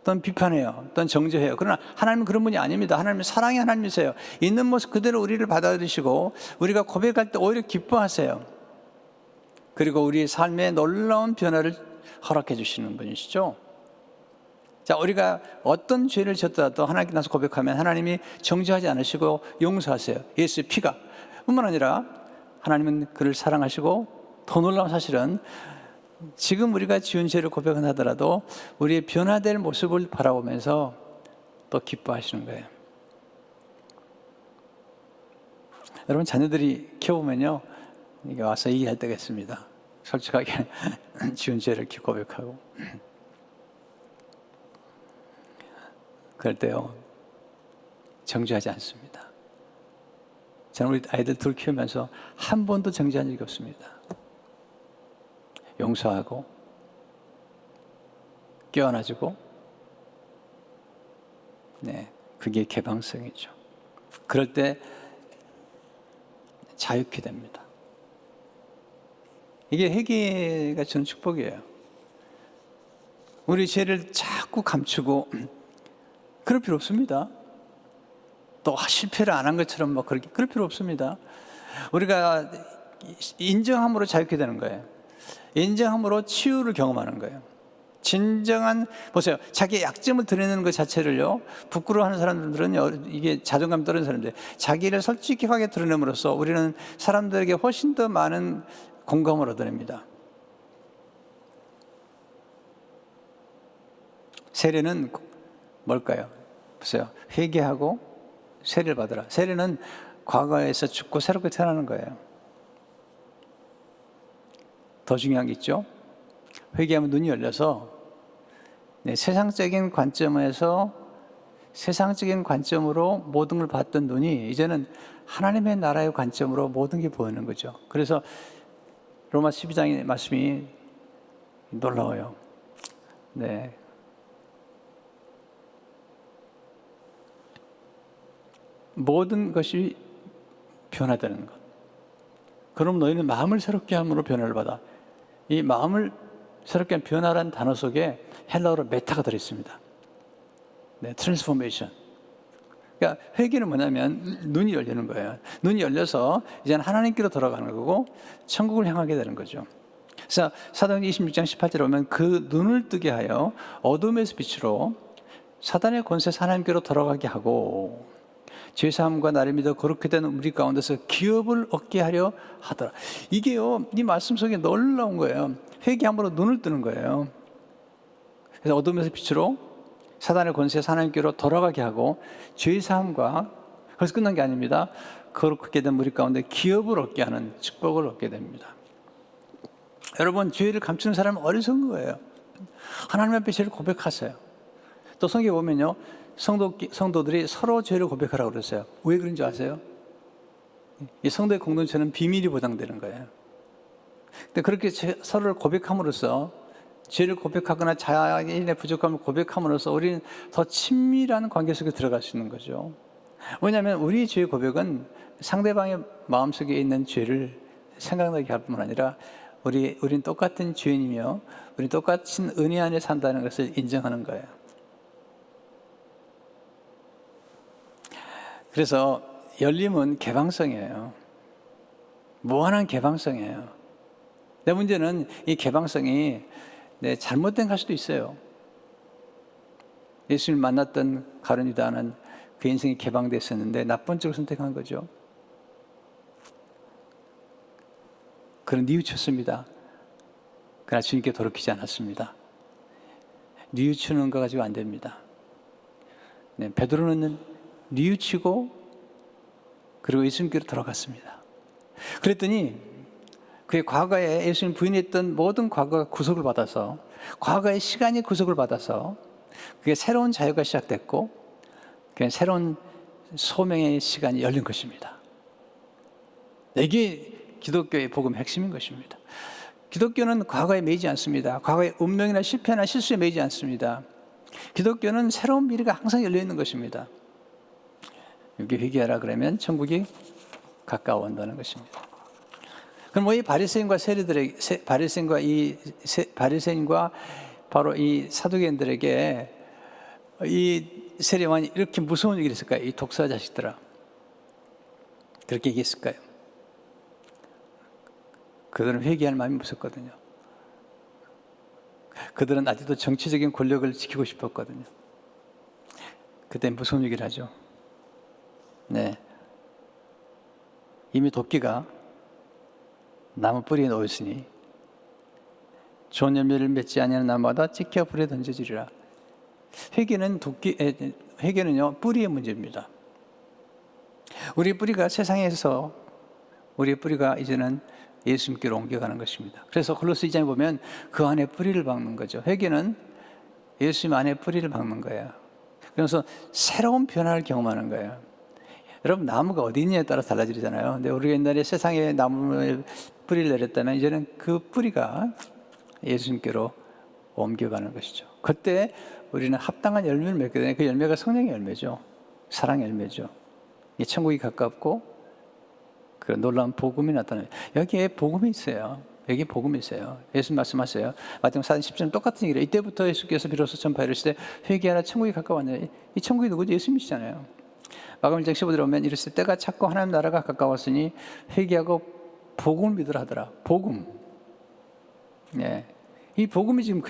또는 비판해요. 또는 정죄해요. 그러나 하나님은 그런 분이 아닙니다. 하나님은 사랑의 하나님이세요. 있는 모습 그대로 우리를 받아들이시고 우리가 고백할 때 오히려 기뻐하세요. 그리고 우리의 삶에 놀라운 변화를 허락해 주시는 분이시죠. 자, 우리가 어떤 죄를 졌더라도 하나님께 나서 고백하면 하나님이 정죄하지 않으시고 용서하세요. 예수의 피가. 뿐만 아니라 하나님은 그를 사랑하시고 더 놀라운 사실은 지금 우리가 지은 죄를 고백하더라도 우리의 변화될 모습을 바라보면서 또 기뻐하시는 거예요. 여러분, 자녀들이 키워보면요, 이게 와서 얘기할 때가 있습니다. 솔직하게 지은 죄를 이렇게 고백하고. 그럴 때요, 정죄하지 않습니다. 저는 우리 아이들 둘 키우면서 한 번도 정죄한 적이 없습니다. 용서하고 깨어나주고, 네, 그게 개방성이죠. 그럴 때 자유케 됩니다. 이게 회개가 주는 축복이에요. 우리 죄를 자꾸 감추고 그럴 필요 없습니다. 또 실패를 안 한 것처럼 뭐 그렇게 그럴 필요 없습니다. 우리가 인정함으로 자유케 되는 거예요. 인정함으로 치유를 경험하는 거예요. 진정한, 보세요. 자기의 약점을 드러내는 것 자체를요, 부끄러워하는 사람들은 이게 자존감 떨어지는 사람들, 자기를 솔직하게 드러냄으로써 우리는 사람들에게 훨씬 더 많은 공감을 얻어냅니다. 세례는 뭘까요? 보세요. 회개하고 세례를 받으라. 세례는 과거에서 죽고 새롭게 태어나는 거예요. 더 중요한 게 있죠. 회개하면 눈이 열려서 세상적인 관점에서 세상적인 관점으로 모든 걸 봤던 눈이 이제는 하나님의 나라의 관점으로 모든 게 보이는 거죠. 그래서 로마 12장의 말씀이 놀라워요. 네. 모든 것이 변화되는 것. 그럼 너희는 마음을 새롭게 함으로 변화를 받아. 이 마음을 새롭게 한 변화라는 단어 속에 헬라어로 메타가 들어있습니다. 네, 트랜스포메이션. 그러니까 회개는 뭐냐면 눈이 열리는 거예요. 눈이 열려서 이제는 하나님께로 돌아가는 거고 천국을 향하게 되는 거죠. 그래서 사도행전 26장 18절에 보면 그 눈을 뜨게 하여 어둠에서 빛으로 사단의 권세에서 하나님께로 돌아가게 하고 죄사함과 나를 믿어 거룩히 된 우리 가운데서 기업을 얻게 하려 하더라. 이게요, 이 말씀 속에 놀라운 거예요. 회개함으로 눈을 뜨는 거예요. 그래서 어둠에서 빛으로 사단의 권세에서 하나님께로 돌아가게 하고 죄사함과, 그래서 끝난 게 아닙니다. 거룩하게 된 우리 가운데 기업을 얻게 하는 축복을 얻게 됩니다. 여러분, 죄를 감추는 사람은 어리석은 거예요. 하나님 앞에 죄를 고백하세요. 또 성경에 보면요, 성도들이 서로 죄를 고백하라고 그랬어요. 왜 그런지 아세요? 이 성도의 공동체는 비밀이 보장되는 거예요. 근데 그렇게 서로를 고백함으로써, 죄를 고백하거나 자신의 부족함을 고백함으로써 우리는 더 친밀한 관계 속에 들어갈 수 있는 거죠. 왜냐하면 우리의 죄의 고백은 상대방의 마음속에 있는 죄를 생각나게 할 뿐만 아니라 우린 똑같은 죄인이며 우린 똑같은 은혜 안에 산다는 것을 인정하는 거예요. 그래서 열림은 개방성이에요. 무한한 개방성이에요. 내 문제는 이 개방성이 잘못된 갈 수도 있어요. 예수님을 만났던 가룟 유다는 그 인생이 개방됐었는데 나쁜 쪽을 선택한 거죠. 그는 뉘우쳤습니다. 그러나 주님께 돌이키지 않았습니다. 뉘우치는 거 가지고 안 됩니다. 베드로는 뉘우치고 그리고 예수님께로 돌아갔습니다. 그랬더니 그의 과거에 예수님 부인했던 모든 과거가 구속을 받아서, 과거의 시간이 구속을 받아서 그게 새로운 자유가 시작됐고 그게 새로운 소명의 시간이 열린 것입니다. 이게 기독교의 복음의 핵심인 것입니다. 기독교는 과거에 매이지 않습니다. 과거의 운명이나 실패나 실수에 매이지 않습니다. 기독교는 새로운 미래가 항상 열려 있는 것입니다. 여기 회개하라 그러면 천국이 가까워 온다는 것입니다. 그럼 이 바리새인과 세리들에게, 바리새인과 바로 이 사두개인들에게 이 세례만이 이렇게 무서운 얘기를 했을까요? 이 독사 자식들아. 그렇게 얘기했을까요? 그들은 회개할 마음이 무섭거든요. 그들은 아직도 정치적인 권력을 지키고 싶었거든요. 그때 무서운 얘기를 하죠. 네. 이미 도끼가 나무 뿌리에 놓였으니 좋은 열매를 맺지 아니하는 나무마다 찍혀 불에 던져지리라. 회개는요 뿌리의 문제입니다. 우리 뿌리가 세상에서 우리의 뿌리가 이제는 예수님께로 옮겨가는 것입니다. 그래서 골로새 2장에 보면 그 안에 뿌리를 박는 거죠. 회개는 예수님 안에 뿌리를 박는 거예요. 그래서 새로운 변화를 경험하는 거예요. 여러분 나무가 어디 있느냐에 따라 달라지잖아요. 근데 우리가 옛날에 세상에 나무에 뿌리를 내렸다면 이제는 그 뿌리가 예수님께로 옮겨가는 것이죠. 그때 우리는 합당한 열매를 맺게 되는 그 열매가 성령의 열매죠. 사랑의 열매죠. 이 천국이 가깝고 그 놀라운 복음이 나타나요. 여기에 복음이 있어요. 여기 복음이 있어요. 예수님 말씀하세요. 마태복음 4장 10절은 똑같은 얘기를 해요. 이때부터 예수께서 비로소 전파이르시되 회개하라 천국이 가까웠네. 이 천국이 누구죠? 예수님이시잖아요. 마가복음 1장 15절에 보면 이르시되 때가 찼고 하나님 나라가 가까웠으니 회개하고 복음을 믿으라 하더라. 복음. 네. 이 복음이 지금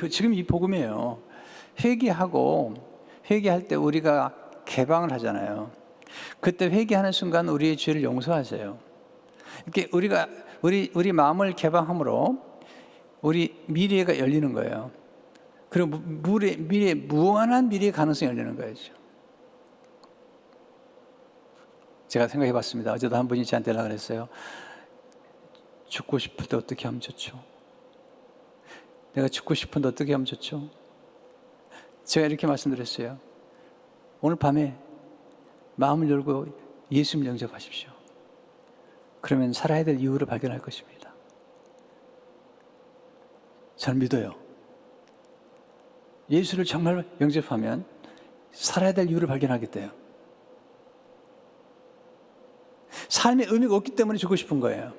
지금 이 복음이에요. 회개할 때 우리가 개방을 하잖아요. 그때 회개하는 순간 우리의 죄를 용서하세요. 이렇게 우리 마음을 개방함으로 우리 미래가 열리는 거예요. 그리고 무한한 미래의 가능성이 열리는 거예요. 제가 생각해 봤습니다. 어제도 한 분이 저한테 연락을 했어요. 죽고 싶을 때 어떻게 하면 좋죠? 내가 죽고 싶은데 어떻게 하면 좋죠? 제가 이렇게 말씀드렸어요. 오늘 밤에 마음을 열고 예수님 영접하십시오. 그러면 살아야 될 이유를 발견할 것입니다. 저는 믿어요. 예수를 정말 영접하면 살아야 될 이유를 발견하겠대요. 삶의 의미가 없기 때문에 죽고 싶은 거예요.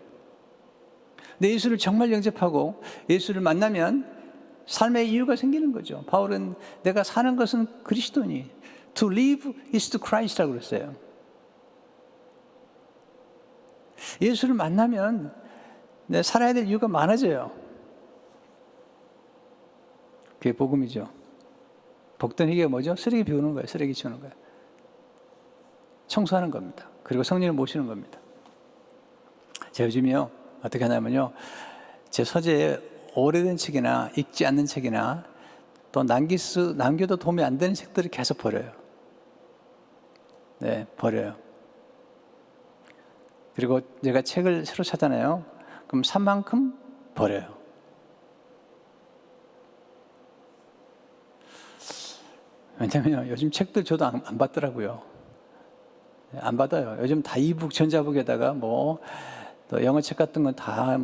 근데 예수를 정말 영접하고 예수를 만나면 삶의 이유가 생기는 거죠. 바울은 내가 사는 것은 그리스도니 to live is to Christ라고 그랬어요. 예수를 만나면 내 살아야 될 이유가 많아져요. 그게 복음이죠. 복된 회개가 뭐죠? 쓰레기 비우는 거예요. 쓰레기 치우는 거예요. 청소하는 겁니다. 그리고 성령을 모시는 겁니다. 제가 요즘에요 어떻게 하냐면요 제 서재에 오래된 책이나 읽지 않는 책이나 또 남겨도 도움이 안 되는 책들을 계속 버려요. 네, 버려요. 그리고 제가 책을 새로 사잖아요. 그럼 산 만큼 버려요. 왜냐면 요즘 책들 저도 안 받더라고요. 안 받아요. 요즘 다 이북 전자북에다가 또 영어 책 같은 건 다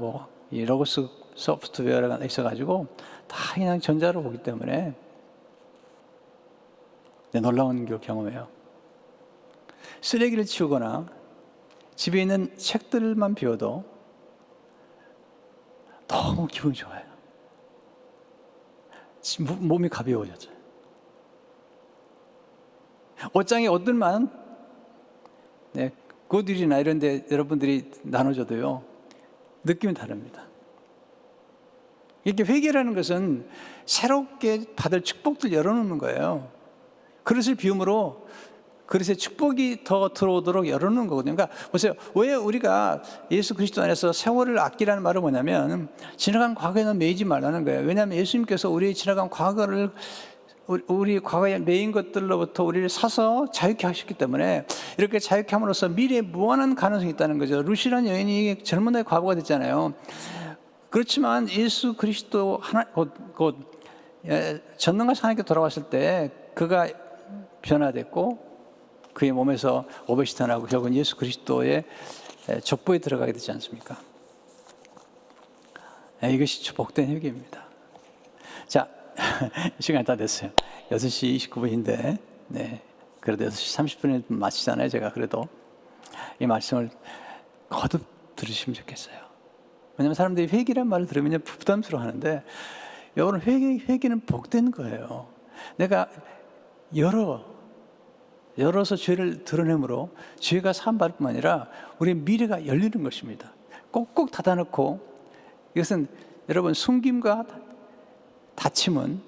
이 로고스 소프트웨어가 있어가지고 다 그냥 전자로 보기 때문에 놀라운 걸 경험해요. 쓰레기를 치우거나 집에 있는 책들만 비워도 너무 기분이 좋아요. 몸이 가벼워졌어요. 옷장에 옷들만 고딜이나 이런 데 여러분들이 나눠줘도요 느낌이 다릅니다. 이렇게 회개라는 것은 새롭게 받을 축복들 열어놓는 거예요. 그릇을 비움으로 그릇에 축복이 더 들어오도록 열어놓는 거거든요. 그러니까 보세요. 왜 우리가 예수 그리스도 안에서 세월을 아끼라는 말은 뭐냐면 지나간 과거에는 매이지 말라는 거예요. 왜냐하면 예수님께서 우리의 지나간 과거를 우리 과거에 매인 것들로부터 우리를 사서 자유케 하셨기 때문에 이렇게 자유케 함으로써 미래에 무한한 가능성이 있다는 거죠. 루시라는 여인이 젊은 나이에 과부가 됐잖아요. 그렇지만 예수 그리스도 곧 전능하신 하나님께 돌아왔을 때 그가 변화됐고 그의 몸에서 오베시티 나고 결국은 예수 그리스도의 족보에 들어가게 되지 않습니까? 이것이 복된 회개입니다. 자, 시간이 다 됐어요. 6시 29분인데 그래도 6시 30분에 마치잖아요. 제가 그래도 이 말씀을 거듭 들으시면 좋겠어요. 왜냐하면 사람들이 회개란 말을 들으면 부담스러워 하는데 여러분 회개는 복된 거예요. 내가 열어서 죄를 드러내므로 죄가 사함받을 뿐만 아니라 우리의 미래가 열리는 것입니다. 꼭꼭 닫아놓고, 이것은 여러분 숨김과 닫힘은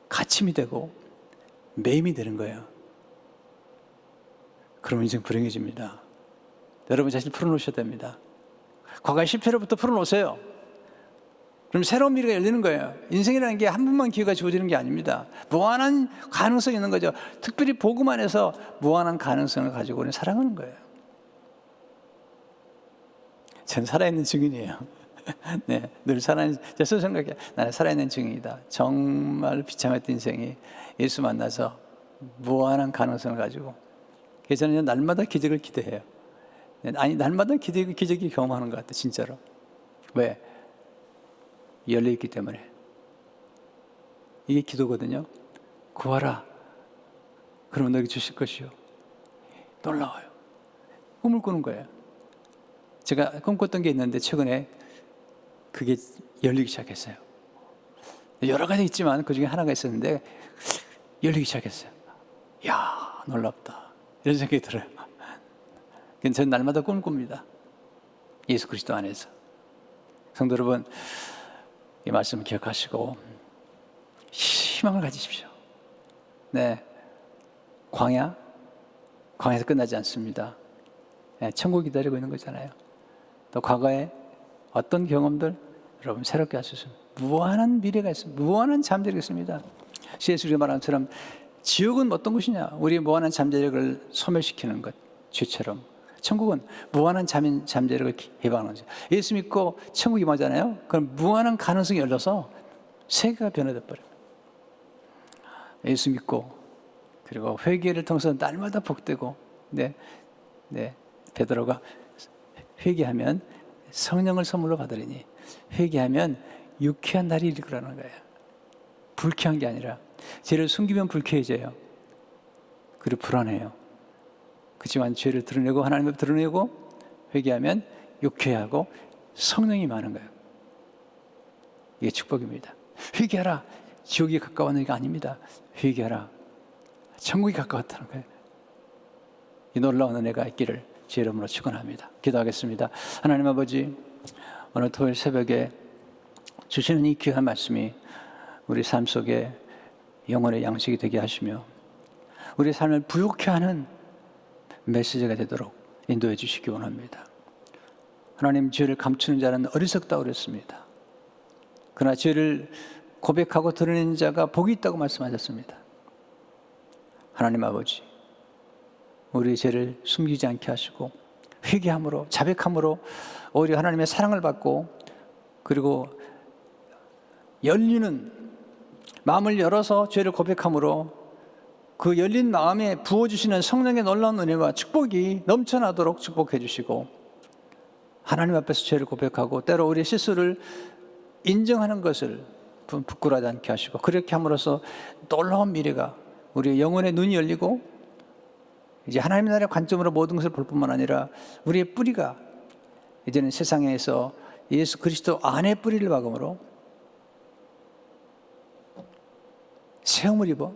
갇힘이 되고 매임이 되는 거예요. 그러면 인생 불행해집니다. 여러분 자신을 풀어놓으셔야 됩니다. 과거의 실패로부터 풀어놓으세요. 그럼 새로운 미래가 열리는 거예요. 인생이라는 게 한 번만 기회가 주어지는 게 아닙니다. 무한한 가능성이 있는 거죠. 특별히 복음 안에서 무한한 가능성을 가지고 우리는 살아가는 거예요. 전 살아있는 증인이에요. 네, 늘 살아있는, 제 스스로 생각해, 나는 살아있는 증인이다. 정말 비참했던 인생이 예수 만나서 무한한 가능성을 가지고, 그래서 저는 날마다 기적을 기대해요. 아니, 날마다 기적이 경험하는 것 같아요, 진짜로. 왜? 열려있기 때문에. 이게 기도거든요. 구하라. 그러면 너에게 주실 것이요. 놀라워요. 꿈을 꾸는 거예요. 제가 꿈꿨던 게 있는데 최근에 그게 열리기 시작했어요. 여러 가지 있지만 그 중에 하나가 있었는데 열리기 시작했어요. 이야, 놀랍다. 이런 생각이 들어요. 저는 날마다 꿈을 꿉니다. 예수 그리스도 안에서. 성도 여러분, 이 말씀을 기억하시고 희망을 가지십시오. 네, 광야에서 끝나지 않습니다. 네, 천국 기다리고 있는 거잖아요. 또 과거에 어떤 경험들 여러분 새롭게 하셨습니다. 무한한 미래가 있습니다. 무한한 잠재력이 있습니다. C.S. 말한 것처럼 지옥은 어떤 것이냐? 우리의 무한한 잠재력을 소멸시키는 것, 죄처럼. 천국은 무한한 잠재력을 개방하는 거죠. 예수 믿고 천국이 뭐잖아요? 그럼 무한한 가능성이 열려서 세계가 변화돼 버려요. 예수 믿고 그리고 회개를 통해서 날마다 복되고, 네, 베드로가 회개하면 성령을 선물로 받으리니, 회개하면 유쾌한 날이 이를 거라는 거예요. 불쾌한 게 아니라, 죄를 숨기면 불쾌해져요. 그리고 불안해요. 그렇지만 죄를 드러내고 하나님을 드러내고 회개하면 유쾌하고 성령이 많은 거예요. 이게 축복입니다. 회개하라. 지옥이 가까웠는 게 아닙니다. 회개하라. 천국이 가까웠다는 거예요. 이 놀라운 은혜가 있기를 주의 이름으로 축원합니다. 기도하겠습니다. 하나님 아버지, 오늘 토요일 새벽에 주시는 이 귀한 말씀이 우리 삶 속에 영혼의 양식이 되게 하시며 우리 삶을 부욕해 하는 메시지가 되도록 인도해 주시기 원합니다. 하나님, 죄를 감추는 자는 어리석다 그랬습니다. 그러나 죄를 고백하고 드러내는 자가 복이 있다고 말씀하셨습니다. 하나님 아버지, 우리의 죄를 숨기지 않게 하시고 회개함으로, 자백함으로 오히려 하나님의 사랑을 받고, 그리고 열리는 마음을 열어서 죄를 고백함으로 그 열린 마음에 부어주시는 성령의 놀라운 은혜와 축복이 넘쳐나도록 축복해 주시고, 하나님 앞에서 죄를 고백하고 때로 우리의 실수를 인정하는 것을 부끄러워하지 않게 하시고, 그렇게 함으로써 놀라운 미래가, 우리의 영혼의 눈이 열리고 이제 하나님의 나라의 관점으로 모든 것을 볼 뿐만 아니라 우리의 뿌리가 이제는 세상에서 예수 그리스도 안에 뿌리를 박음으로 세움을 입어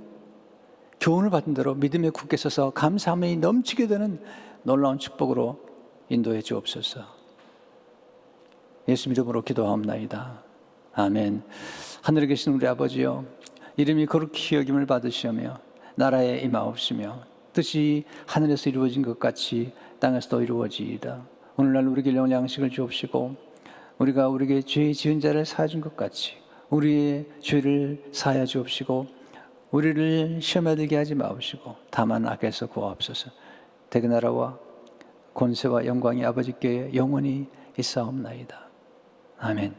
교훈을 받은 대로 믿음에 굳게 서서 감사함이 넘치게 되는 놀라운 축복으로 인도해 주옵소서. 예수 이름으로 기도하옵나이다. 아멘. 하늘에 계신 우리 아버지여, 이름이 거룩히 여김을 받으시오며 나라에 임하옵시며 뜻이 하늘에서 이루어진 것 같이 땅에서도 이루어지이다. 오늘날 우리에게 일용할 양식을 주옵시고 우리가 우리에게 죄 지은 자를 사하준 것 같이 우리의 죄를 사하여 주옵시고 우리를 시험에 들게 하지 마옵시고 다만 악에서 구하옵소서. 대개 나라와 권세와 영광이 아버지께 영원히 있사옵나이다. 아멘.